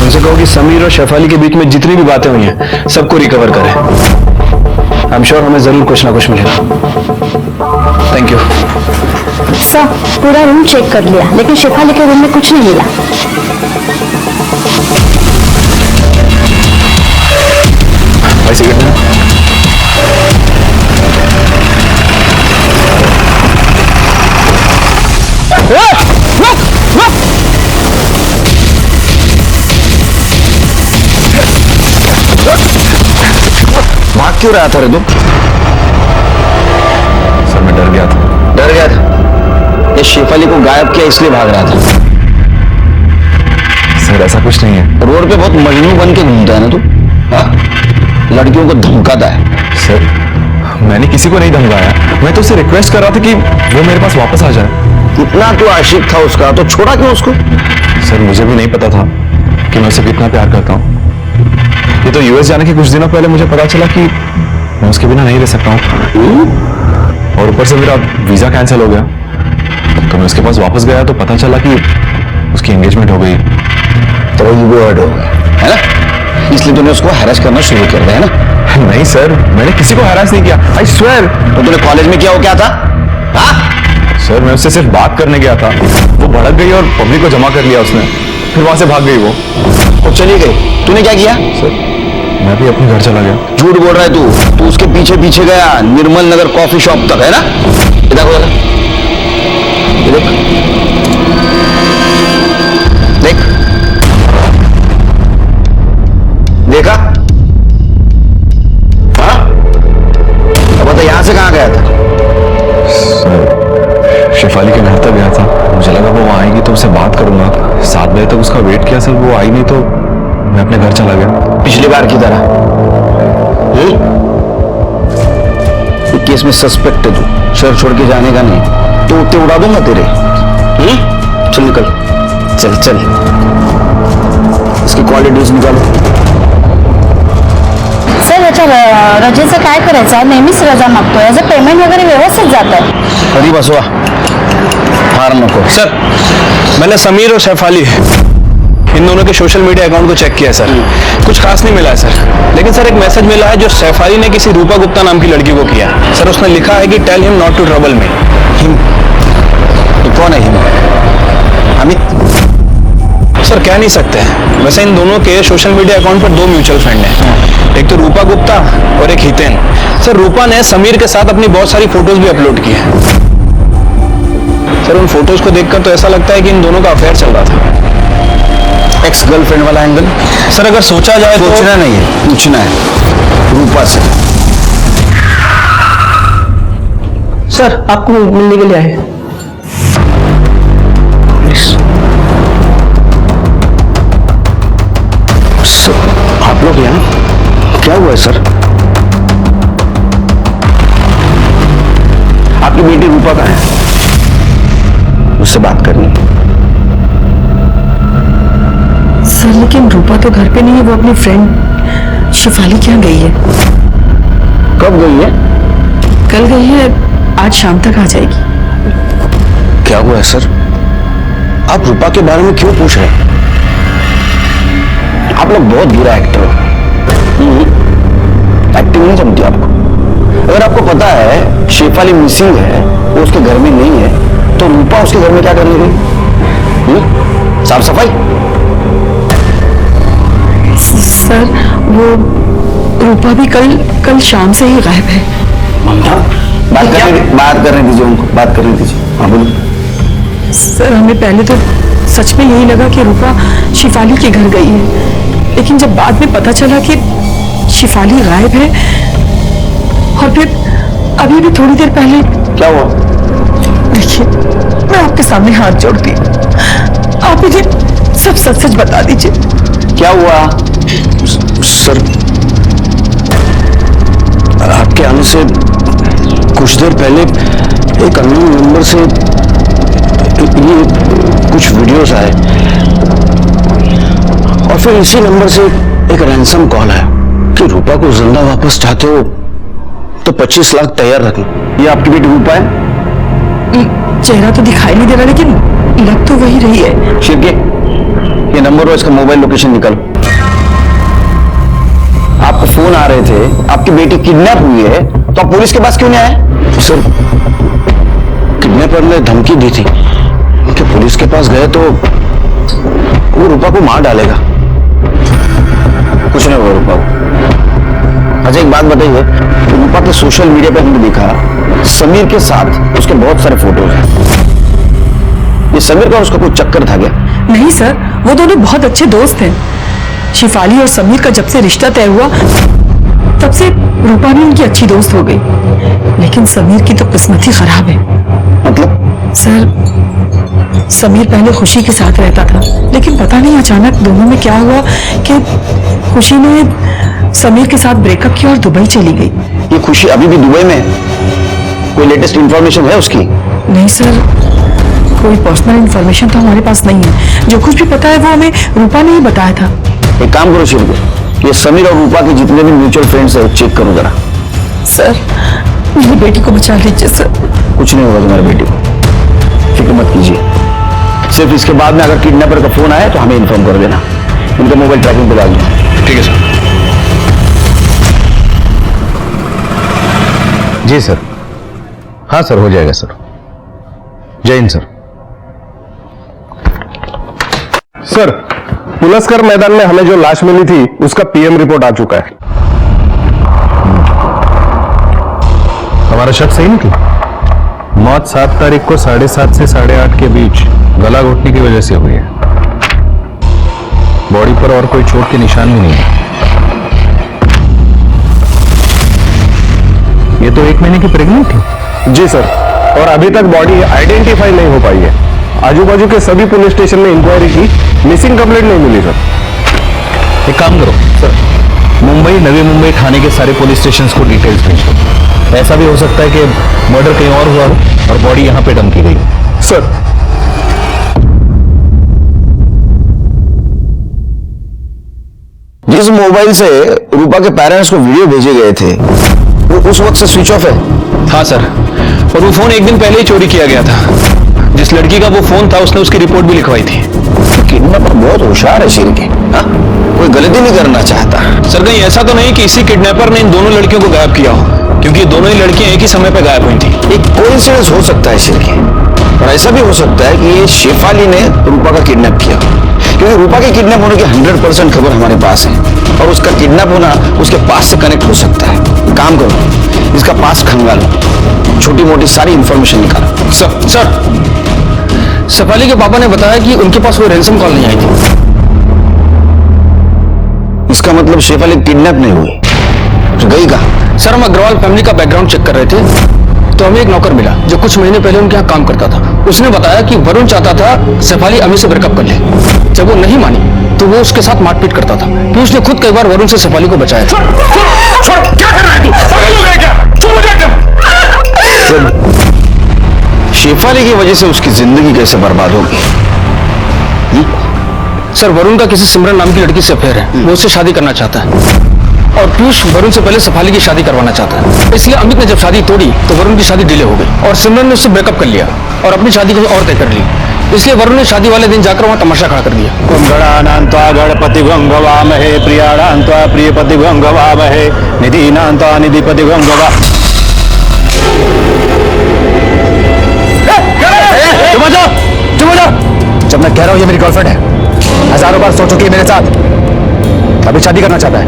उनसे कहो कि समीर और शेफाली के बीच में जितनी भी बातें हुई हैं सबको रिकवर करें। आई एम श्योर हमें जरूर कुछ ना कुछ मिलेगा। Thank you. सर पूरा रूम चेक कर लिया, लेकिन शेफाली के रूम में कुछ नहीं मिला। भाई सिगरेट लेना। भाग क्यों रहा था रे तू? सर मैं डर गया था। डर गया था? ये शेफाली को गायब किया इसलिए भाग रहा था? सर ऐसा कुछ नहीं है। रोड पे बहुत मजनू बन के घूमता है ना तू? हाँ? लड़कियों को धमकाता है। सर मैंने किसी को नहीं धमकाया, मैं तो उसे रिक्वेस्ट कर रहा था कि वो मेरे पास वापस आ जाए। इतना तू आशिक था उसका तो छोड़ा क्यों उसको? सर मुझे भी नहीं पता था कि मैं उसे कितना प्यार करता हूँ। ये तो यूएस जाने के कुछ दिनों पहले मुझे पता चला कि मैं उसके बिना नहीं रह सकता हूँ, और ऊपर से मेरा वीजा कैंसिल हो गया। तो मैं उसके पास वापस गया तो पता चला कि उसकी एंगेजमेंट हो गई। तो ईगो हर्ट हो गया है ना, इसलिए तूने उसको हैरेस करना शुरू कर दिया है ना? नहीं सर, मैंने किसी को हैरेस नहीं किया, आई स्वेयर। तो तूने कॉलेज में क्या हो क्या था? हाँ? सर मैं उससे सिर्फ बात करने गया था, वो भड़क गई और पब्लिक को जमा कर लिया उसने, फिर वहां से भाग गई वो चली गई। तूने क्या किया? सर मैं भी अपने घर चला गया। झूठ बोल रहा है तू उसके पीछे पीछे गया निर्मल नगर कॉफी शॉप तक, है ना? इधर देख देख, देखा? हाँ? अब बता यहां से कहां गया था? सर शेफाली के घर तक गया था, मुझे लगा वो आएगी तो उससे बात करूंगा। 7 बजे तक उसका वेट किया सर, वो आई नहीं तो मैं अपने घर चला गया। पिछली बार की तरह केस में सस्पेक्ट है तू, शहर छोड़ के जाने का नहीं तो उठते उड़ा दूंगा तेरे। चल निकल, चल चल, इसकी क्वालिटीज निकालो। सर याच्या रजेचं काय करायचं? नेहमीच रजा मागतो, याचं पेमेंट वगैरे व्यवस्थित जातं। अरे बसवा, हार नको। सर मैंने समीर और शेफाली इन दोनों के सोशल मीडिया अकाउंट को चेक किया है सर, कुछ खास नहीं मिला है सर। लेकिन सर एक मैसेज मिला है जो शेफाली ने किसी रूपा गुप्ता नाम की लड़की को किया सर। उसने लिखा है कि tell him not to trouble me. Him? तो कौन है हिम? अमित? सर कह नहीं सकते, वैसे इन दोनों के सोशल मीडिया अकाउंट पर 2 म्यूचुअल फ्रेंड हैं, एक तो रूपा गुप्ता और एक हितेन। सर रूपा ने समीर के साथ अपनी बहुत सारी फोटोज भी अपलोड की है सर। उन फोटोज को देखकर तो ऐसा लगता है कि इन दोनों का अफेयर चल रहा था। एक्स गर्लफ्रेंड वाला एंगल? सर अगर सोचा जाए तो सोचना नहीं है, पूछना है रूपा से। सर आपको मिलने के लिए आए। आप लोग यहाँ क्या हुआ है सर? आपकी बेटी रूपा कहाँ है? मुझसे बात करनी है। सर लेकिन रूपा तो घर पे नहीं है, वो अपनी फ्रेंड शिफाली के यहाँ गई है। कब गई है? कल गई है, आज शाम तक आ जाएगी। क्या हुआ है सर? आप रूपा के बारे में क्यों पूछ रहे हैं? आप लोग बहुत बुरा एक्टर हो। एक्टिंग नहीं जमती आपको। अगर आपको पता है शेफाली मिसिंग है, वो उसके घर में नहीं है, तो रूपा उसके घर में क्या करने गई? साफ सफाई? सर वो रूपा भी कल शाम से ही गायब है। ममता, बात करने दीजिए उनको, बात करने दीजिए। हाँ बोलो। सर हमें पहले तो सच में यही लगा कि रूपा शिफाली के घर गई है, लेकिन जब बाद में पता चला कि शिफाली गायब है, और फिर अभी भी थोड़ी देर पहले। क्या हुआ? देखिए मैं आपके सामने हाथ जोड़ती हूँ, आप मुझे सब सच सच बता दीजिए। क्या हुआ? सर आपके आने से कुछ देर पहले एक अननोन नंबर से ये कुछ वीडियोस आए, और फिर इसी नंबर से एक रैंसम कॉल आया कि रूपा को जिंदा वापस चाहते हो तो 25 लाख तैयार रखना। ये आपकी बेटी रूपा है? चेहरा तो दिखाई नहीं दे रहा, लेकिन लग तो वही रही है। शिरके, ये नंबर और इसका मोबाइल लोकेशन निकालो। आपको फोन आ रहे थे, आपकी बेटी किडनैप हुई है, तो आप पुलिस के पास क्यों नहीं आए? सर किडनैपर ने धमकी दी थी कि पुलिस के पास गए तो वो रूपा को मार डालेगा। कुछ नहीं हुआ रूपा को। अच्छा एक बात बताइए, रूपा के सोशल मीडिया पे हमने देखा समीर के साथ उसके बहुत सारे फोटोज हैं। ये समीर का उसका कोई चक्कर था क्या? नहीं सर, वो दोनों बहुत अच्छे दोस्त हैं। शिफाली और समीर का जब से रिश्ता तय हुआ तब से रूपा भी उनकी अच्छी दोस्त हो गई, लेकिन समीर की तो किस्मत ही खराब है। मतलब? सर समीर पहले खुशी के साथ रहता था, लेकिन पता नहीं अचानक दोनों में क्या हुआ कि खुशी ने समीर के साथ ब्रेकअप किया और दुबई चली गई। ये खुशी अभी भी दुबई में है? कोई लेटेस्ट इंफॉर्मेशन है उसकी? नहीं सर, कोई पर्सनल इंफॉर्मेशन तो हमारे पास नहीं है। जो कुछ भी पता है वो हमें रूपा ने ही बताया था। एक काम करो शिव, ये समीर और रूपा के जितने भी म्यूचुअल फ्रेंड्स है चेक करो जरा। सर मेरी बेटी को बचा लीजिए सर। कुछ नहीं होगा तुम्हारी बेटी को, फिक्र मत कीजिए। सिर्फ इसके बाद में अगर किडनैपर का फोन आया तो हमें इन्फॉर्म कर देना, उनका मोबाइल ट्रैकिंग पे डाल दो। ठीक है सर। जी सर। हाँ सर, हो जाएगा सर। जय हिंद सर। सर पुलस्कर मैदान में हमें जो लाश मिली थी उसका पीएम रिपोर्ट आ चुका है। हमारा शक सही निकला। मौत 7 तारीख को 7:30 से 8:30 के बीच गला घोटने की वजह से हुई है। बॉडी पर और कोई चोट के निशान भी नहीं है। ये तो 1 महीने की प्रेग्नेंट थी। जी सर, और अभी तक बॉडी आइडेंटिफाई नहीं हो पाई है। आजू बाजू के सभी पुलिस स्टेशन में इंक्वायरी की, मिसिंग कंप्लेंट नहीं मिली सर। एक काम करो सर, मुंबई नवी मुंबई थाने के सारे पुलिस स्टेशन को डिटेल्स भेज दो। ऐसा भी हो सकता है कि मर्डर कहीं और हुआ हो और बॉडी यहां पे डंप की गई सर। जिस मोबाइल से रूपा के पेरेंट्स को वीडियो भेजे गए थे वो उस वक्त से स्विच ऑफ है। हाँ सर, और वो फोन एक दिन पहले ही चोरी किया गया था। जिस लड़की का वो फोन था उसने उसकी रिपोर्ट भी लिखवाई थी। किडनैपर बहुत होशियार है शिरके, कोई गलती नहीं करना चाहता। सर कहीं ऐसा तो नहीं कि इसी किडनैपर ने इन दोनों लड़कियों को गायब किया हो, क्योंकि दोनों ही लड़कियां एक ही समय पर गायब हुई थी। एक कोइंसिडेंस हो सकता है शिरके, और ऐसा भी हो सकता है कि ये शेफाली ने रूपा का किडनैप किया, क्योंकि रूपा के किडनैप होने की 100% खबर हमारे पास है, और उसका किडनैप होना उसके पास से कनेक्ट हो सकता है। काम करो, इसका पास खंगालो, छोटी मोटी सारी इंफॉर्मेशन निकालो। सर शेफाली के पापा ने बताया कि उनके पास कोई रैंसम कॉल नहीं आई थी। इसका मतलब शेफाली किडनैप नहीं हुई, तो गई कहाँ? सर हम अग्रवाल फैमिली का बैकग्राउंड चेक कर रहे थे तो हमें एक नौकर मिला जो कुछ महीने पहले उनके यहाँ काम करता था। उसने बताया कि वरुण चाहता था शेफाली अमी से ब्रेकअप कर ले। जब वो नहीं मानी तो वो उसके साथ मारपीट करता था। पीयूष ने खुद कई बार वरुण से शेफाली को बचाया। शेफाली की वजह से उसकी जिंदगी कैसे बर्बाद होगी? सर वरुण का किसी सिमरन नाम की लड़की से अफेयर है, वो उससे शादी करना चाहता है और पीयूष वरुण से पहले शेफाली की शादी करवाना चाहता है। इसलिए अमित ने जब शादी तोड़ी तो वरुण की शादी डिले हो गई और सिमरन ने उससे ब्रेकअप कर लिया और अपनी शादी कहीं और तय कर ली। इसलिए वरुण ने शादी वाले दिन जाकर वहां तमाशा खड़ा कर दिया। गणानान्त्वा गणपतिभ्यं भवामहे प्रियाणान्त्वा प्रियपतिभ्यं भवामहे निधीनान्त्वा निधिपतिभ्यं भवा। जब मैं कह रहा हूं ये मेरी गर्लफ्रेंड है, हजारों बार सोचो कि मेरे साथ अभी शादी करना चाहता है।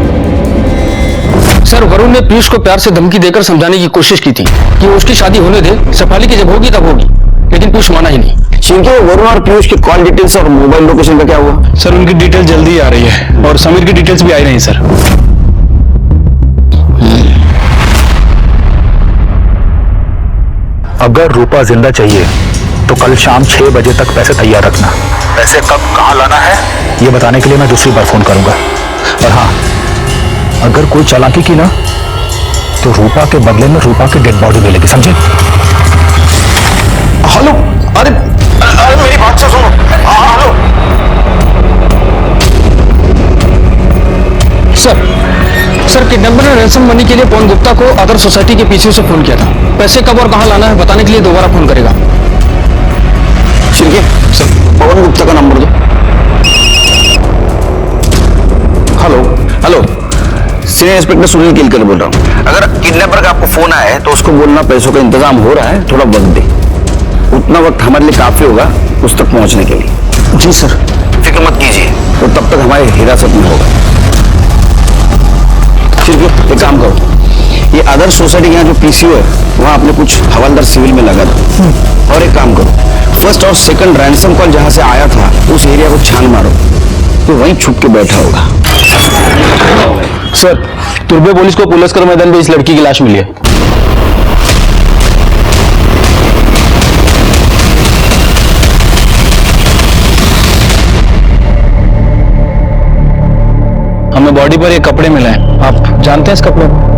सर वरुण ने पीयूष को प्यार से धमकी देकर समझाने की कोशिश की थी कि वो उसकी शादी होने दे, शेफाली की जब होगी तब होगी, लेकिन पीयूष माना ही नहीं। शिंके, वरुण और पीयूष की कॉल डिटेल्स और मोबाइल लोकेशन का क्या हुआ? सर उनकी डिटेल जल्दी आ रही है और समीर की डिटेल्स भी आई नहीं सर। अगर रूपा जिंदा चाहिए तो कल शाम 6 बजे तक पैसे तैयार रखना। पैसे कब कहाँ लाना है ये बताने के लिए मैं दूसरी बार फोन करूंगा। और हाँ, अगर कोई चालाकी की ना तो रूपा के बदले में रूपा की डेड बॉडी मिलेगी, समझे? हेलो, अरे अरे मेरी बात से सुनो। हेलो सर किडनैपर ने रैंसम मनी के लिए पवन गुप्ता को आदर्श सोसाइटी के पीछे से फोन किया था। पैसे कब और कहां लाना है बताने के लिए दोबारा फोन करेगा। शिंके, सर पवन गुप्ता का नंबर दो। Hello hello, senior inspector Sunil Kelkar बोल रहा हूँ। अगर किडनैपर का आपको फोन आया है तो उसको बोलना पैसों का इंतजाम हो रहा है, थोड़ा वक्त दे। उतना वक्त हमारे लिए काफी होगा उस तक पहुंचने के लिए। जी सर। फिक्र मत कीजिए, तो तब तक हमारे हिरासत में होगा। फिर एक काम करो, ये आदर्श सोसाइटी के यहाँ जो पीसीओ है वहां आपने कुछ हवलदार सिविल में लगा दो। और एक काम करो, फर्स्ट और सेकंड रैंसम कॉल जहां से आया था उस एरिया को छान मारो, तो वहीं छुप के बैठा होगा। सर तुर्बे पुलिस को पुलस्कर मैदान में इस लड़की की लाश मिली है। हमें बॉडी पर ये कपड़े मिले हैं, आप जानते हैं इस कपड़े को?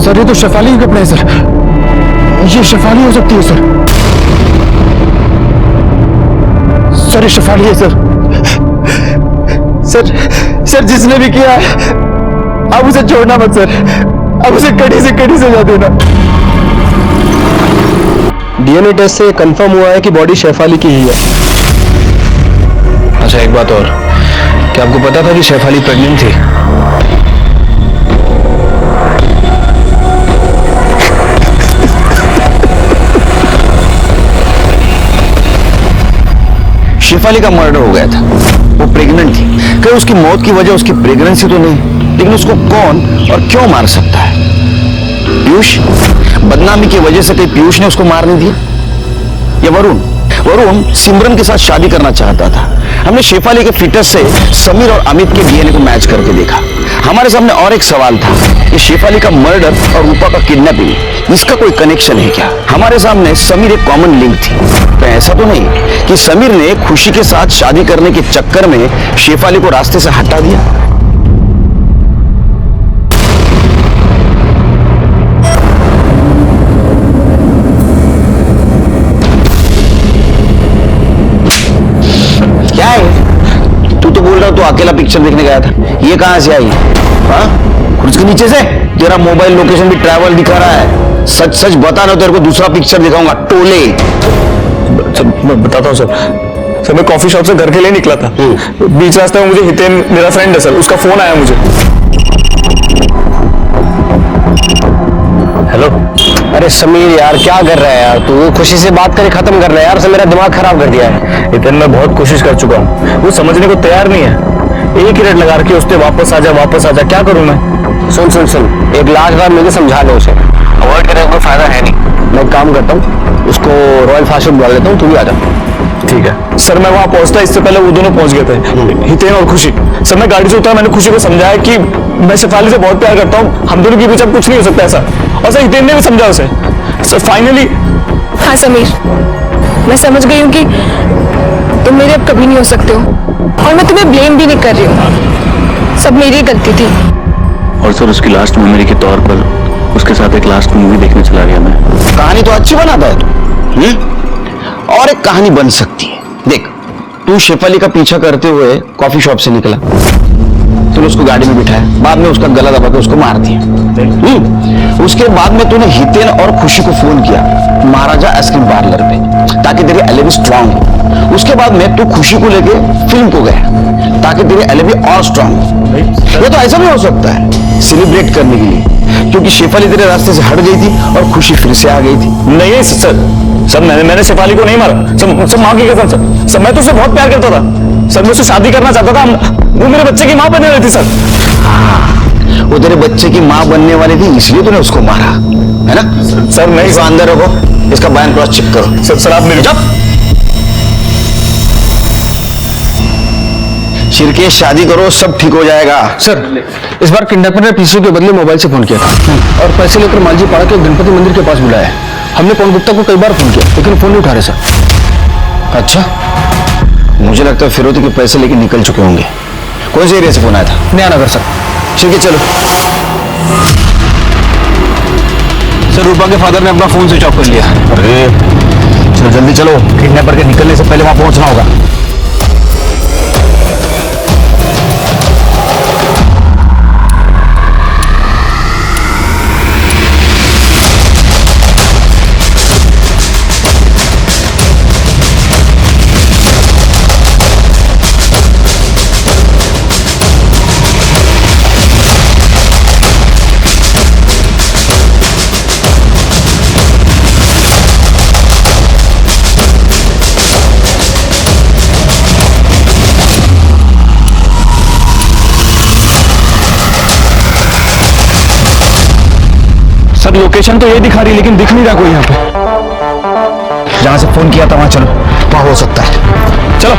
सर ये तो शेफाली के कपड़े हैं सर, ये शेफाली हो सकती है सर। सर ये शेफाली है सर। सर जिसने भी किया अब उसे छोड़ना मत सर, अब उसे कड़ी से कड़ी सजा देना। डीएनए टेस्ट से कंफर्म हुआ है कि बॉडी शेफाली की ही है। अच्छा एक बात और, क्या आपको पता था कि शेफाली प्रेग्नेंट थी? शेफाली का मर्डर हो गया था, वो प्रेग्नेंट थी। कहीं उसकी मौत की वजह उसकी प्रेगनेंसी तो नहीं, लेकिन उसको कौन और क्यों मार सकता है? पीयूष? बदनामी की वजह से कहीं पीयूष ने उसको मार नहीं दिया? या वरुण? वरुण सिमरन के साथ शादी करना चाहता था। हमने शेफाली के फिटनेस से समीर और अमित के डीएनए को मैच करके देखा। हमारे सामने और एक सवाल था कि शेफाली का मर्डर और रूपा का किडनैपिंग, इसका कोई कनेक्शन है क्या? हमारे सामने समीर एक कॉमन लिंक थी। तो ऐसा तो नहीं कि समीर ने खुशी के साथ शादी करने के चक्कर में शेफाली को रास्ते से हटा दिया? क्या है? तू तो बोल रहा तू अकेला पिक्चर देखने गया था, ये कहां से आई? हाँ, खुद के नीचे से? तेरा मोबाइल लोकेशन भी ट्रैवल दिखा रहा है। सच सच बता ना, तेरे को दूसरा पिक्चर दिखाऊंगा, टोले। मैं बताता हूँ सर, मैं कॉफी शॉप से घर के लिए निकला था। बीच रास्ते में मुझे हितेन, मेरा फ्रेंड है सर, उसका फोन आया मुझे। हेलो। अरे समीर यार क्या कर रहा है यार तू? खुशी से बात करके खत्म कर रहा है यार, से मेरा दिमाग खराब कर दिया है। हितेन मैं बहुत कोशिश कर चुका हूँ, वो समझने को तैयार नहीं है। एक ही रेट लगा के उसने वापस आ जा, क्या करूँ मैं? सुन, एक लास्ट बार मुझे समझा लो उसे, अवॉइड करने का कोई फायदा है नहीं। मैं एक काम करता हूँ, उसको रॉयल फास्ट फूड बुला लेता हूँ, तू भी आ जा। ठीक है सर। मैं वहां पहुंचता इससे पहले वो दोनों पहुंच गए थे, हितेन और खुशी। सर मैं गाड़ी से उतरा, मैंने खुशी को समझाया कि मैं शेफाली से बहुत प्यार करता हूँ, हम दोनों के बीच अब कुछ नहीं हो सकता ऐसा। और सर हितेन ने भी समझा उसे। Sir finally. हाँ समीर, मैं समझ गई हूँ कि तुम मेरे अब कभी नहीं हो सकते हो, और मैं तुम्हें ब्लेम भी नहीं कर रही हूँ, सब मेरी गलती थी। और सर उसकी लास्ट मेमोरी के तौर पर उसके साथ एक लास्ट मूवी देखने चला गया मैं। कहानी तो अच्छी बनाता है तू, और एक कहानी बन सकती है। देख, तू शेफाली का पीछा करते हुए कॉफी शॉप से निकला, तूने उसको गाड़ी में बिठाया, बाद में उसका गला दबा के उसको मार दिया। उसके बाद में तूने हितेन और खुशी को फोन किया महाराजा आइसक्रीम पार्लर पे, ताकि तेरी एलिबी स्ट्रांग हो। उसके बाद में तू खुशी को लेके फिल्म को गया, ताकि तेरी एलिबी और स्ट्रांग हो। ये तो ऐसा भी हो सकता है सेलिब्रेट करने के लिए, क्योंकि शेफाली तेरे रास्ते से हट गई थी और खुशी फिर से आ गई थी। नहीं सर, मैंने शेफाली को नहीं मारा सर, माँ की कसम सर, मैं तो उससे बहुत प्यार करता था सर, मैं उससे शादी करना चाहता था, वो मेरे बच्चे की माँ बनने वाली थी सर। हाँ, वो तेरे बच्चे की माँ बनने वाली थी, इसलिए तूने उसको मारा, है ना? सर नहीं, इसको अंदर रखो, इसका बयान क्रॉस चेक करो। सर आप मेरे शिरकेश, शादी करो, सब ठीक हो जाएगा। सर, इस बार किडनैपर ने पीसी के बदले मोबाइल से फोन किया था और पैसे लेकर मालजी पाड़ा के गणपति मंदिर के पास बुलाया। हमने पवन गुप्ता को कई बार फोन किया, लेकिन फोन नहीं उठा रहे सर। अच्छा, मुझे लगता है फिरोती के पैसे लेके निकल चुके होंगे। कौन से एरिया से फोन आया था? नया नगर सर। शिरकेश चलो। सर, रूपा के फादर ने अपना फोन स्विच ऑफ कर लिया। अरे चलो जल्दी चलो, किडनैपर के निकलने से पहले वहां पहुंचना होगा। सर लोकेशन तो ये दिखा रही, लेकिन दिख नहीं रहा कोई यहाँ पे। जहां से फोन किया था वहां चलो, वहां हो सकता है। चलो।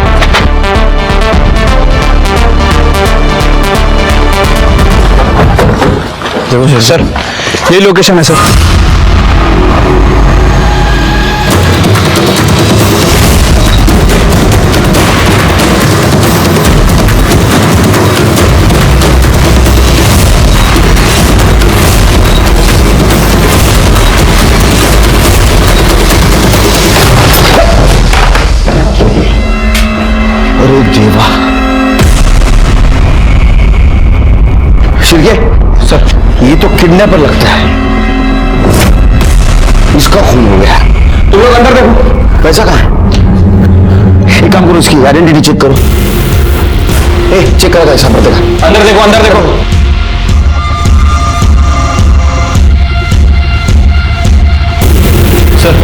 देखो सर, ये लोकेशन है सर। अरे देवा, शिरके सर, ये तो किडनैपर लगता है, इसका खून हो गया। तुम लोग अंदर देखो, पैसा कहाँ है? एक काम करो, इसकी आइडेंटिटी चेक करो। चेक करेगा ऐसा पड़ेगा। अंदर देखो, अंदर देखो। सर,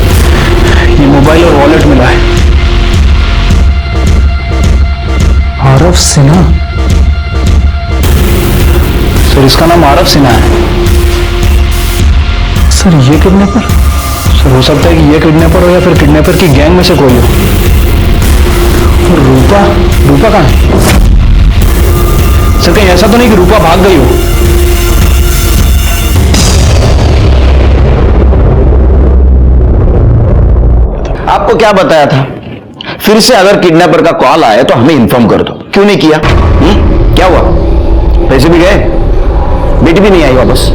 ये मोबाइल और वॉलेट मिला है। आरव सिन्हा सर, इसका नाम आरव सिन्हा है। सर, ये किडनैपर? सर, हो सकता है कि ये किडनैपर हो या फिर किडनैपर की गैंग में से कोई हो। और रूपा कहाँ है? सर, कहीं ऐसा तो नहीं कि रूपा भाग गई हो? आपको क्या बताया था? फिर से अगर किडनैपर का कॉल आए तो हमें इन्फॉर्म कर दो। क्यों नहीं किया? क्या हुआ? पैसे भी गए, बेटी भी नहीं आई वापस।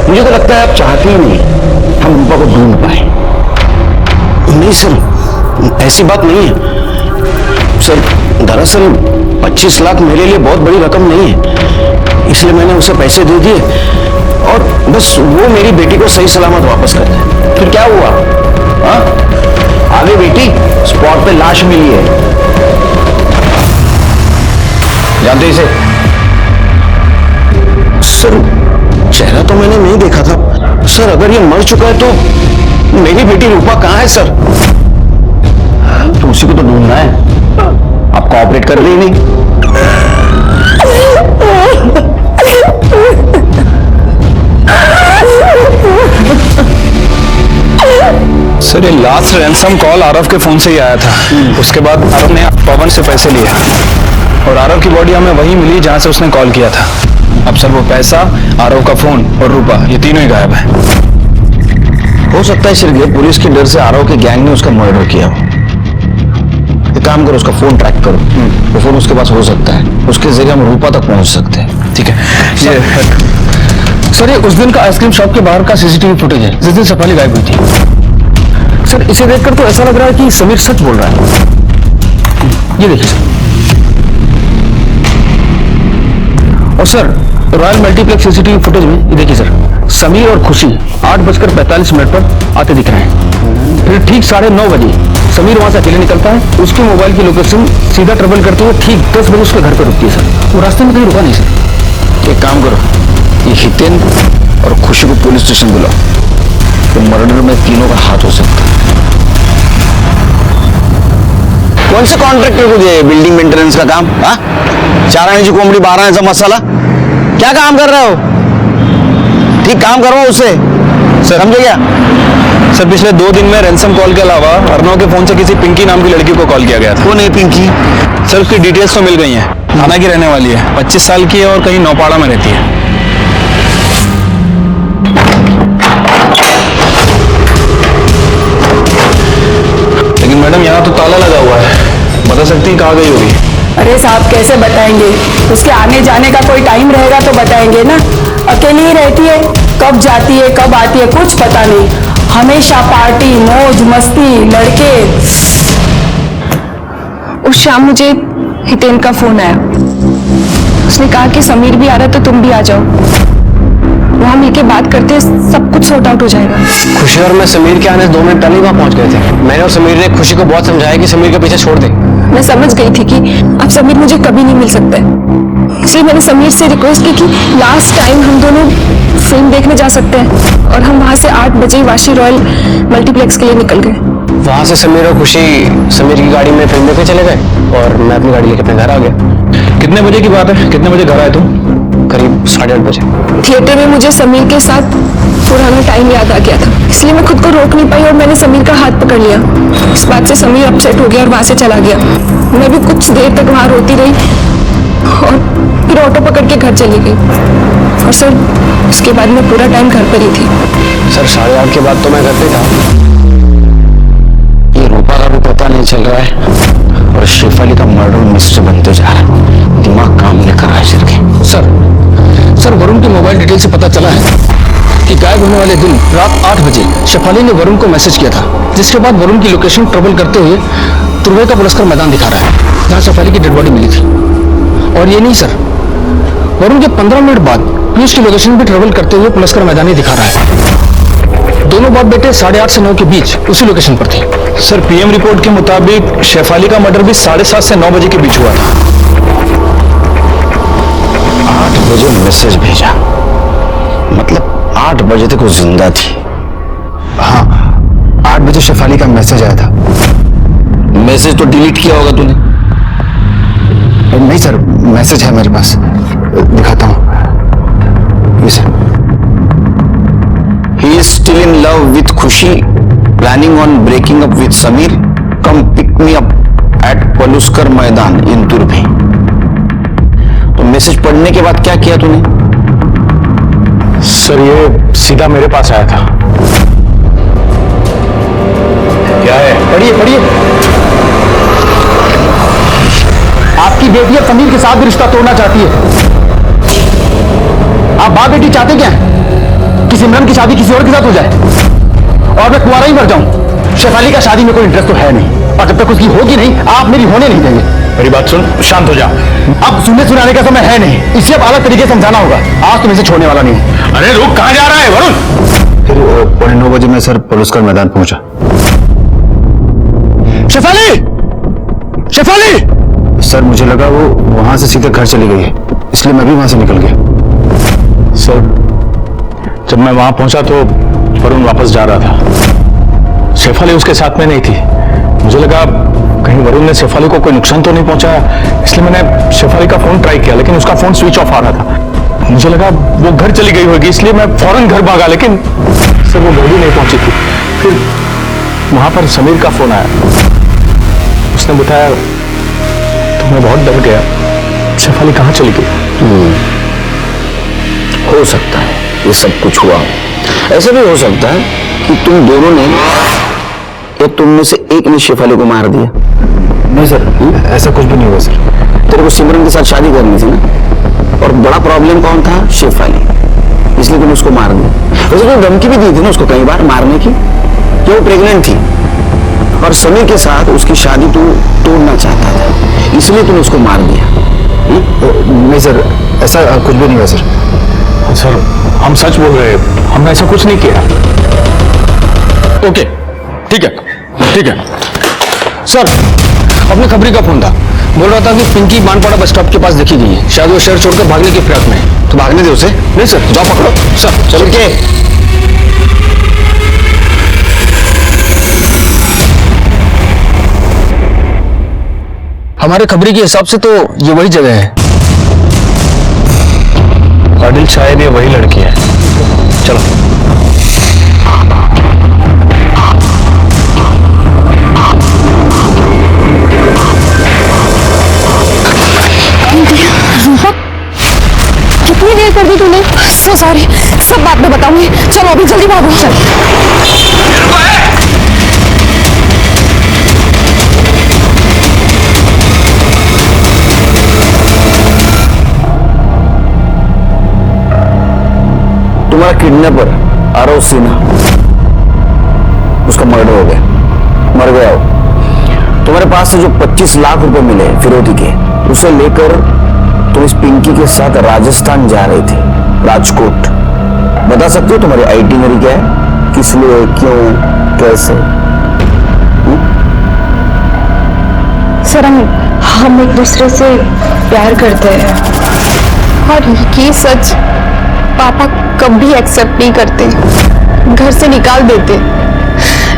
मुझे तो लगता है आप चाहते ही नहीं हम रूपा को ढूंढ पाए। नहीं सर, ऐसी बात नहीं है सर। दरअसल 25 लाख मेरे लिए बहुत बड़ी रकम नहीं है, इसलिए मैंने उसे पैसे दे दिए और बस वो मेरी बेटी को सही सलामत वापस कर दे। फिर क्या हुआ? आगे बेटी स्पॉट पे लाश मिली है, जानते इसे? सर, चेहरा तो मैंने नहीं देखा था सर। अगर ये मर चुका है तो मेरी बेटी रूपा कहाँ है सर? तो उसी को तो ढूंढना है। आप कोऑपरेट कर रही नहीं। सर, ये लास्ट रैंसम कॉल आरव के फोन से ही आया था। उसके बाद आरव ने पवन से पैसे लिए और आरव की बॉडी हमें वहीं मिली जहां से उसने कॉल किया था। अब सर, वो पैसा, आरव का फोन और रूपा, ये तीनों ही गायब है। हो सकता है सिर्फ पुलिस के डर से आरव के गैंग ने उसका मर्डर किया हो। एक काम करो, उसका फोन ट्रैक करो। वो फोन उसके पास हो सकता है, उसके जरिए हम रूपा तक पहुंच सकते हैं। ठीक है। सर ये उस दिन का आइसक्रीम शॉप के बाहर का सीसीटीवी फुटेज है जिस दिन शेफाली गायब हुई थी। सर इसे देखकर तो ऐसा लग रहा है कि समीर सच बोल रहा है। ये देखिए सर। और sir royal multiplex CCTV footage में ये देखिए सर, समीर और खुशी 8:45 पर आते दिख रहे हैं। फिर ठीक 9:30 बजे समीर वहां से अकेले निकलता है। उसके मोबाइल की लोकेशन सीधा ट्रेवल करते हुए ठीक 10 बजे उसके घर पर रुकती है सर। वो रास्ते में कहीं रुका नहीं सर। एक काम करो, ये हितेन और खुशी को पुलिस स्टेशन बुलाओ। तो मर्डर में तीनों का हाथ हो सकता है। कौन से कॉन्ट्रैक्टर को दिया बिल्डिंग मेंटेनेंस का काम? हाँ, 4 आने कोंबड़ी 12 आने मसाला, क्या काम कर रहे हो? ठीक काम करो उससे, समझे क्या? सर पिछले 2 दिन में रैंसम कॉल के अलावा अर्नव के फोन से किसी पिंकी नाम की लड़की को कॉल किया गया था। कौन है पिंकी? सर उसकी डिटेल्स तो मिल गई हैं। थाना की रहने वाली है, 25 साल की है और कहीं नौपाड़ा में रहती है। लेकिन मैडम यहाँ तो ताला लगा हुआ है, बता सकती हैं कहाँ गई होगी? अरे साहब कैसे बताएंगे, उसके आने जाने का कोई टाइम रहेगा तो बताएंगे ना। अकेली ही रहती है, कब जाती है कब आती है कुछ पता नहीं। हमेशा पार्टी मौज मस्ती लड़के। उस शाम मुझे हितेन का फोन आया। उसने कहा कि समीर भी आ रहा है तो तुम भी आ जाओ, वहां मिलके बात करते हैं, सब कुछ सॉर्ट आउट हो जाएगा। खुशी और मैं समीर के आने से 2 मिनट पहले ही वहां पहुंच गए थे। मैंने और समीर ने खुशी को बहुत समझाया कि समीर के पीछे छोड़ दे। मैं समझ गई थी कि अब समीर मुझे कभी नहीं मिल सकता है, इसलिए मैंने समीर से रिक्वेस्ट की कि लास्ट टाइम हम दोनों फिल्म देखने जा सकते हैं। और हम वहां से 8 बजे वाशी रॉयल मल्टीप्लेक्स के लिए निकल गए। वहां से समीर और खुशी समीर की गाड़ी में फिल्म देखने चले गए और मैं अपनी गाड़ी लेकर अपने घर आ गया। कितने बजे की बात है? कितने बजे घर आए तुम? करीब 8:30 बजे। थिएटर में मुझे समीर के साथ पुराना टाइम याद आ गया था, इसलिए मैं खुद को रोक नहीं पाई और मैंने समीर का हाथ पकड़ लिया। इस बात से समीर अपसेट हो गया और वहां से चला गया। मैं भी कुछ देर तक वहां रोती रही और फिर ऑटो पकड़ के घर चली गई। और सर उसके बाद मैं पूरा टाइम घर पर ही थी। सर 8:30 के बाद तो मैं घर पे था। ये रूपा का भी पता नहीं चल रहा है और शेफाली का मर्डर मिस्ट्री बनते जा रहा है। दिमाग काम नहीं कर रहा है सर के। सर वरुण के मोबाइल डिटेल से पता चला है कि गायब होने वाले दिन रात 8 बजे शेफाली ने वरुण को मैसेज किया था, जिसके बाद वरुण की लोकेशन ट्रेवल करते हुए तुर्वे का पुरस्कार मैदान दिखा रहा है जहां शेफाली की डेड बॉडी मिली थी। और ये नहीं सर, वरुण के 15 मिनट बाद पीयूष की लोकेशन भी ट्रेवल करते हुए पुरस्कार मैदान ही दिखा रहा है। दोनों बाप बेटे 8:30 से 9 के बीच उसी लोकेशन पर थे। सर पीएम रिपोर्ट के मुताबिक शेफाली का मर्डर भी 7:30 से 9 बजे के बीच हुआ था। 8 बजे मैसेज भेजा, मतलब 8 बजे तक वो जिंदा थी। हाँ, 8 बजे शेफाली का मैसेज आया था। मैसेज तो डिलीट किया होगा तूने? नहीं सर, मैसेज है मेरे पास, दिखाता हूँ। ये sir. He is still in love with Khushi, planning on breaking up with Samir. Come pick me up at Paluskar मैदान in तुर्भे। तो मैसेज पढ़ने के बाद क्या किया तूने? सर ये सीधा मेरे पास आया था। क्या है? पढ़िए पढ़िए। आपकी बेटी अब समीर के साथ भी रिश्ता तोड़ना चाहती है। आप बाप बेटी चाहते क्या हैं? कि सिमरन की शादी किसी और के साथ हो जाए और मैं कुंवारा ही मर जाऊं। शेफाली का शादी में कोई इंटरेस्ट तो है नहीं, और जब तक उसकी होगी नहीं आप मेरी होने नहीं देंगे। मेरी बात सुन, शांत हो जा। अब सुनने सुनाने का समय है नहीं, इसलिए अब अलग तरीके से समझाना होगा। आज तुम इसे छोड़ने वाला नहीं हूं। अरे रुक, कहाँ जा रहा है वरुण? फिर 9:15 बजे मैं सर पुरस्कार मैदान पहुंचा। शेफाली! शेफाली! सर मुझे लगा वो वहां से सीधे घर चली गई है, इसलिए मैं भी वहां से निकल गया। सर जब मैं वहां पहुंचा तो वरुण वापस जा रहा था। शेफाली उसके साथ में नहीं थी। मुझे लगा कहीं वरुण ने शेफाली को कोई नुकसान तो नहीं पहुंचाया, इसलिए मैंने शेफाली का फोन ट्राई किया, लेकिन उसका फोन स्विच ऑफ आ रहा था। मुझे लगा वो घर चली गई होगी, इसलिए मैं फौरन घर भागा, लेकिन सर वो घर भी नहीं पहुंची थी। फिर वहां पर समीर का फोन आया। उसने बताया तो मैं बहुत डर गया, शेफाली कहाँ चली गई। हो सकता है ये सब कुछ हुआ। ऐसा भी हो सकता है कि तुम दोनों ने या तुम में से एक ने शेफाली को मार दिया। नहीं सर, ऐसा कुछ भी नहीं हुआ सर। तेरे को सिमरन के साथ शादी करनी थी ना, और बड़ा प्रॉब्लम कौन था? शेफाली। इसलिए तुमने उसको मार दिया। वैसे तो धमकी भी दी थी ना उसको कई बार मारने की, कि वो प्रेग्नेंट थी और समीर के साथ उसकी शादी तू तोड़ना चाहता था, इसलिए तूने उसको मार दिया। नहीं सर, ऐसा कुछ भी नहीं हुआ सर। सर हम सच बोल रहे हैं, हमने ऐसा कुछ नहीं किया। ओके, ठीक है, ठीक है। सर, अपने खबरी का फोन था, बोल रहा था कि पिंकी बानपाड़ा बस स्टॉप के पास देखी गई है। शायद वो शहर छोड़कर भागने की फिराक में है। तो भागने दे उसे। नहीं सर, जाओ पकड़ो। सर चलो के हमारे खबरी के हिसाब से तो ये वही जगह है। आदिल शायद ये वही लड़की है। चलो। कितनी देर कर दी तूने? सो सॉरी, सब बात में बताऊंगी। चलो अभी जल्दी भागो। तुम्हारा किडनैपर आरव सिन्हा, उसका मर्डर हो गया, मर गया वो। तुम्हारे पास से जो 25 लाख रुपए मिले फिरौती के, उसे लेकर तुम इस पिंकी के साथ राजस्थान जा रही थी, राजकोट। बता सकते हो तुम्हारी आइटिनरी क्या है? किस लिए, क्यों, कैसे? सर हम एक दूसरे से प्यार करते हैं और ये सच पापा कभी एक्सेप्ट नहीं करते, घर से निकाल देते।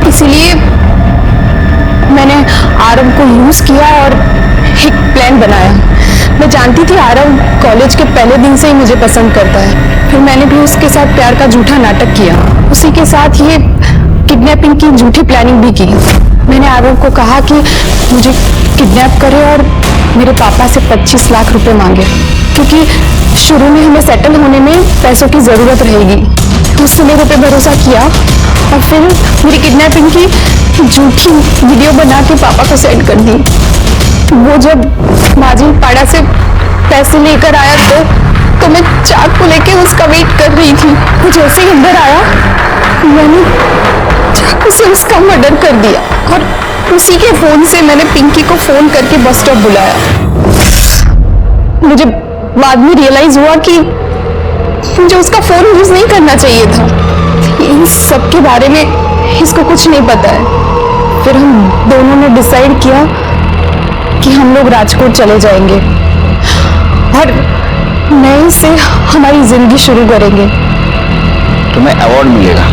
इसलिए मैंने आरव को यूज किया और एक प्लान बनाया। मैं जानती थी आरव कॉलेज के पहले दिन से ही मुझे पसंद करता है। फिर मैंने भी उसके साथ प्यार का झूठा नाटक किया, उसी के साथ ये किडनैपिंग की झूठी प्लानिंग भी की। मैंने आरव को कहा कि मुझे किडनैप करे और मेरे पापा से 25 लाख रुपए मांगे, क्योंकि शुरू में हमें सेटल होने में पैसों की जरूरत रहेगी। उसने मेरे पे भरोसा किया और फिर मेरी किडनैपिंग की झूठी वीडियो बना के पापा को सेंड कर दी। वो जब माजिल पाड़ा से पैसे लेकर आया तो मैं चाक को लेके उसका वेट कर रही थी। वो जैसे ही अंदर आया मैंने चाकू से उसका मर्डर कर दिया और उसी के फोन से मैंने पिंकी को फोन करके बस स्टॉप बुलाया। मुझे बाद में रियलाइज हुआ कि मुझे उसका फोन यूज नहीं करना चाहिए था। इन सब के बारे में इसको कुछ नहीं पता है। फिर हम दोनों ने डिसाइड किया कि हम लोग राजकोट चले जाएंगे और नए से हमारी जिंदगी शुरू करेंगे। तुम्हें अवार्ड मिलेगा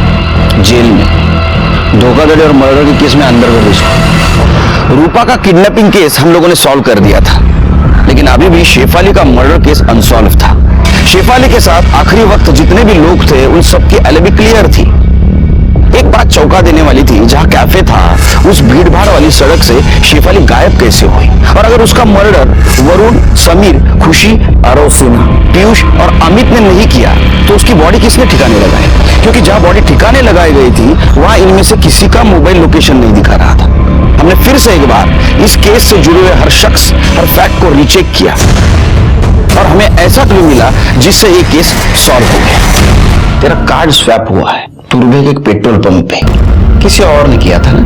जेल में, धोखाधड़ी और मर्डर के केस में अंदर कर दो। रूपा का किडनैपिंग केस हम लोगों ने सॉल्व कर दिया था, लेकिन अभी भी शेफाली का मर्डर केस अनसॉल्व था। शेफाली के साथ आखिरी वक्त जितने भी लोग थे उन सबकी एलिबी क्लियर थी। एक बात चौंका देने वाली थी, जहां कैफे था उस भीड़भाड़ वाली सड़क से शेफाली गायब कैसे हुई? और अगर उसका मर्डर वरुण, समीर, खुशी, आरव सिन्हा, पीयूष और अमित ने नहीं किया तो उसकी बॉडी किसने ठिकाने लगाई? क्योंकि जहां बॉडी ठिकाने लगाई गई थी वहां इनमें से किसी का मोबाइल लोकेशन नहीं दिखा रहा था। हमने फिर से एक बार इस केस से जुड़े हुए हर शख्स, हर फैक्ट को रीचेक किया और हमें ऐसा क्लू मिला जिससे ये केस सॉल्व हो गया। तेरा कार्ड स्वैप हुआ है तुर्बे के एक पेट्रोल पंप पे, किसी और ने किया था ना?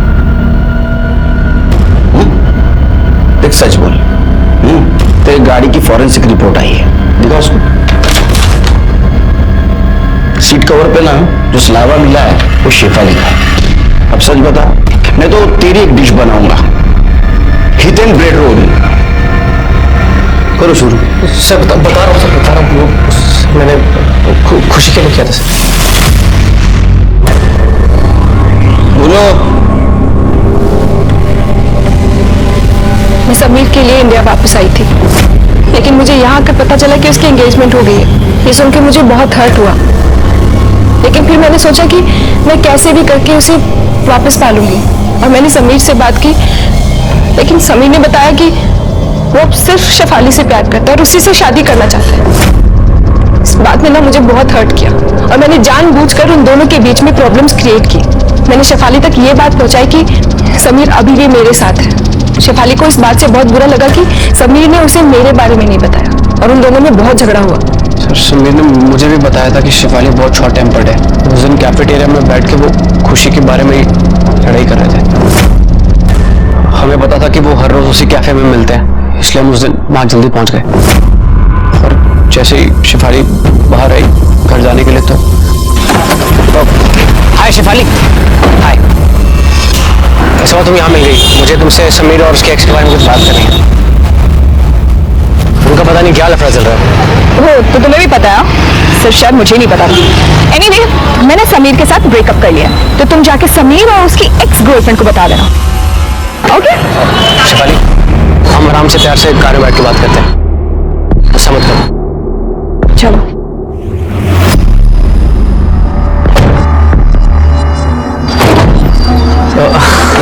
देख सच बोल, तेरी गाड़ी की फॉरेंसिक रिपोर्ट आई है, दिखा उसको। सीट कवर पे ना जो स्लावा मिला है वो शेफाली का है। अब सच बता, मैं तो तेरी एक डिश बनाऊंगा, हिट एंड ब्रेड रोल। करो शुरू। सर बता रहा हूँ, मैंने खुशी के लिए किया था सर। बोलो। मैं समीर के लिए इंडिया वापस आई थी, लेकिन मुझे यहाँ आकर पता चला कि उसकी एंगेजमेंट हो गई है। ये सुन के मुझे बहुत हर्ट हुआ, लेकिन फिर मैंने सोचा कि मैं कैसे भी करके उसे वापस पालूंगी। और मैंने समीर से बात की, लेकिन समीर ने बताया कि वो सिर्फ शेफाली से प्यार करता है और उसी से शादी करना चाहता है। इस बात ने ना मुझे बहुत हर्ट किया और मैंने जानबूझकर उन दोनों के बीच में प्रॉब्लम्स क्रिएट की। मैंने शेफाली तक ये बात पहुंचाई कि समीर अभी भी मेरे साथ है। शेफाली को इस बात से बहुत बुरा लगा कि समीर ने उसे मेरे बारे में नहीं बताया और उन दोनों में बहुत झगड़ा हुआ। सर समीर ने मुझे भी बताया था कि शिफाली बहुत शॉर्ट टेम्पर्ड है। उस दिन कैफेटेरिया में बैठ के वो खुशी के बारे में ही लड़ाई कर रहे थे। हमें पता था कि वो हर रोज उसी कैफे में मिलते हैं, इसलिए हम उस दिन वहां जल्दी पहुंच गए। और जैसे ही शिफाली बाहर आई घर जाने के लिए तो हाय शिफाली, हाय। कैसे हो तुम यहाँ मिल गई? मुझे तुमसे समीर और उसके एक्स के बारे में कुछ बात करनी है। उनका पता नहीं क्या लफड़ा चल रहा है। वो तो तुम्हें भी पता है, सिर्फ शायद मुझे नहीं पता। एनीवे, मैंने समीर के साथ ब्रेकअप कर लिया, तो तुम जाके समीर और उसकी एक्स गर्लफ्रेंड को बता देना, ओके? शिफाली, हम आराम से प्यार से कार में बैठ के बात करते हैं, गुस्सा मत करो। चलो।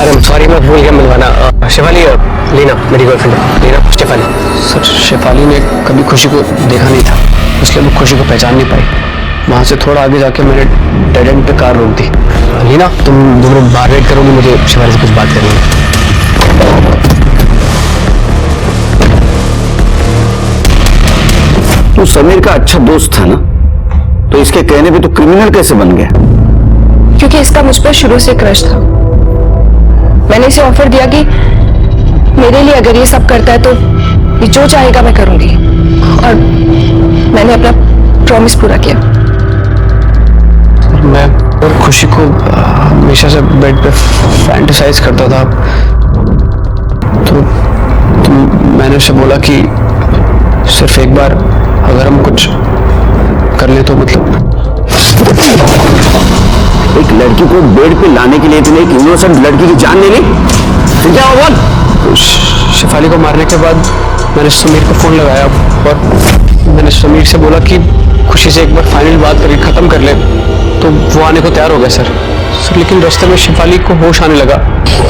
अरे सॉरी, मैं भूल गया मिलवाना। शिफाली, लीना मेरी गर्लफ्रेंड है। लीना, शिफाली। सर शिफाली ने कभी खुशी को देखा नहीं था, इसलिए वो खुशी को पहचान नहीं पाई। वहां से थोड़ा आगे जाके मैंने डेड एंड पे कार रोक दी। लीना, तुम दोनों बाहर वेट करोगी, मुझे शिफाली से कुछ बात करनी है। तू समीर का अच्छा दोस्त था ना, तो इसके कहने पे तो क्रिमिनल कैसे बन गया? क्योंकि इसका मुझ पर शुरू से क्रश था। मैंने इसे ऑफर दिया कि मेरे लिए अगर ये सब करता है तो ये जो चाहेगा मैं करूंगी, और मैंने अपना प्रॉमिस पूरा किया। मैं और खुशी को हमेशा से बेड पे फैंटेसाइज करता था, तो मैंने उसे बोला कि सिर्फ एक बार अगर हम कुछ कर ले तो मतलब। एक लड़की को बेड पे लाने के लिए तूने एक इनोसेंट लड़की की जान ले ली? फिर क्या हुआ? शिफाली को मारने के बाद मैंने समीर को फोन लगाया और मैंने समीर से बोला कि खुशी से एक बार फाइनल बात करके खत्म कर ले, तो वो आने को तैयार हो गया सर। लेकिन रास्ते में शिफाली को होश आने लगा।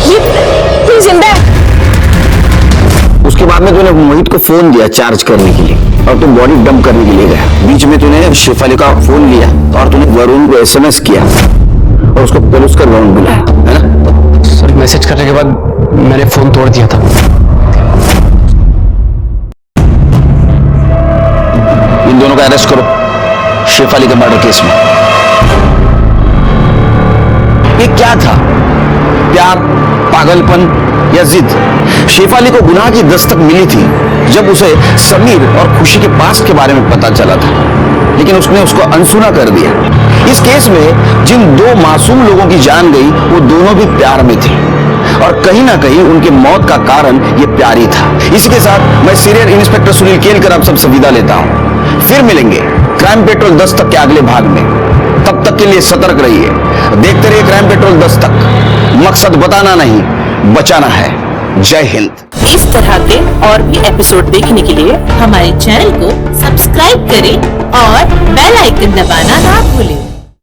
ये जिंदा है। उसके बाद में तूने मोहित को फोन दिया चार्ज करने के लिए, और तू बॉडी डंप करने के लिए गया। बीच में तूने शिफाली का फोन लिया और तूने वरुण को एसएमएस किया और उसको पुलिस का ग्राउंड बुलाया, है ना? सर मैसेज करने के बाद मैंने फोन तोड़ दिया था। इन दोनों का अरेस्ट करो शिफाली के मर्डर केस में। ये क्या था? प्यार, पागलपन या जिद? शेफाली को गुनाह की दस्तक मिली थी जब उसे समीर और खुशी के पास के बारे में पता चला था, लेकिन उसने उसको अनसुना कर दिया। इस केस में जिन दो मासूम लोगों की जान गई वो दोनों भी प्यार में थे, और कहीं ना कहीं उनके मौत का कारण ये प्यार ही था। इसी के साथ मैं सीनियर इंस्पेक्टर सुनील केलकर आप सबसे विदा लेता हूं। फिर मिलेंगे क्राइम पेट्रोल दस्तक के अगले भाग में। तब तक के लिए सतर्क रहिए, देखते रहिए क्राइम पेट्रोल दस्तक। मकसद बताना नहीं, बचाना है। जय हिंद। इस तरह के और भी एपिसोड देखने के लिए हमारे चैनल को सब्सक्राइब करें और बेल आइकन दबाना ना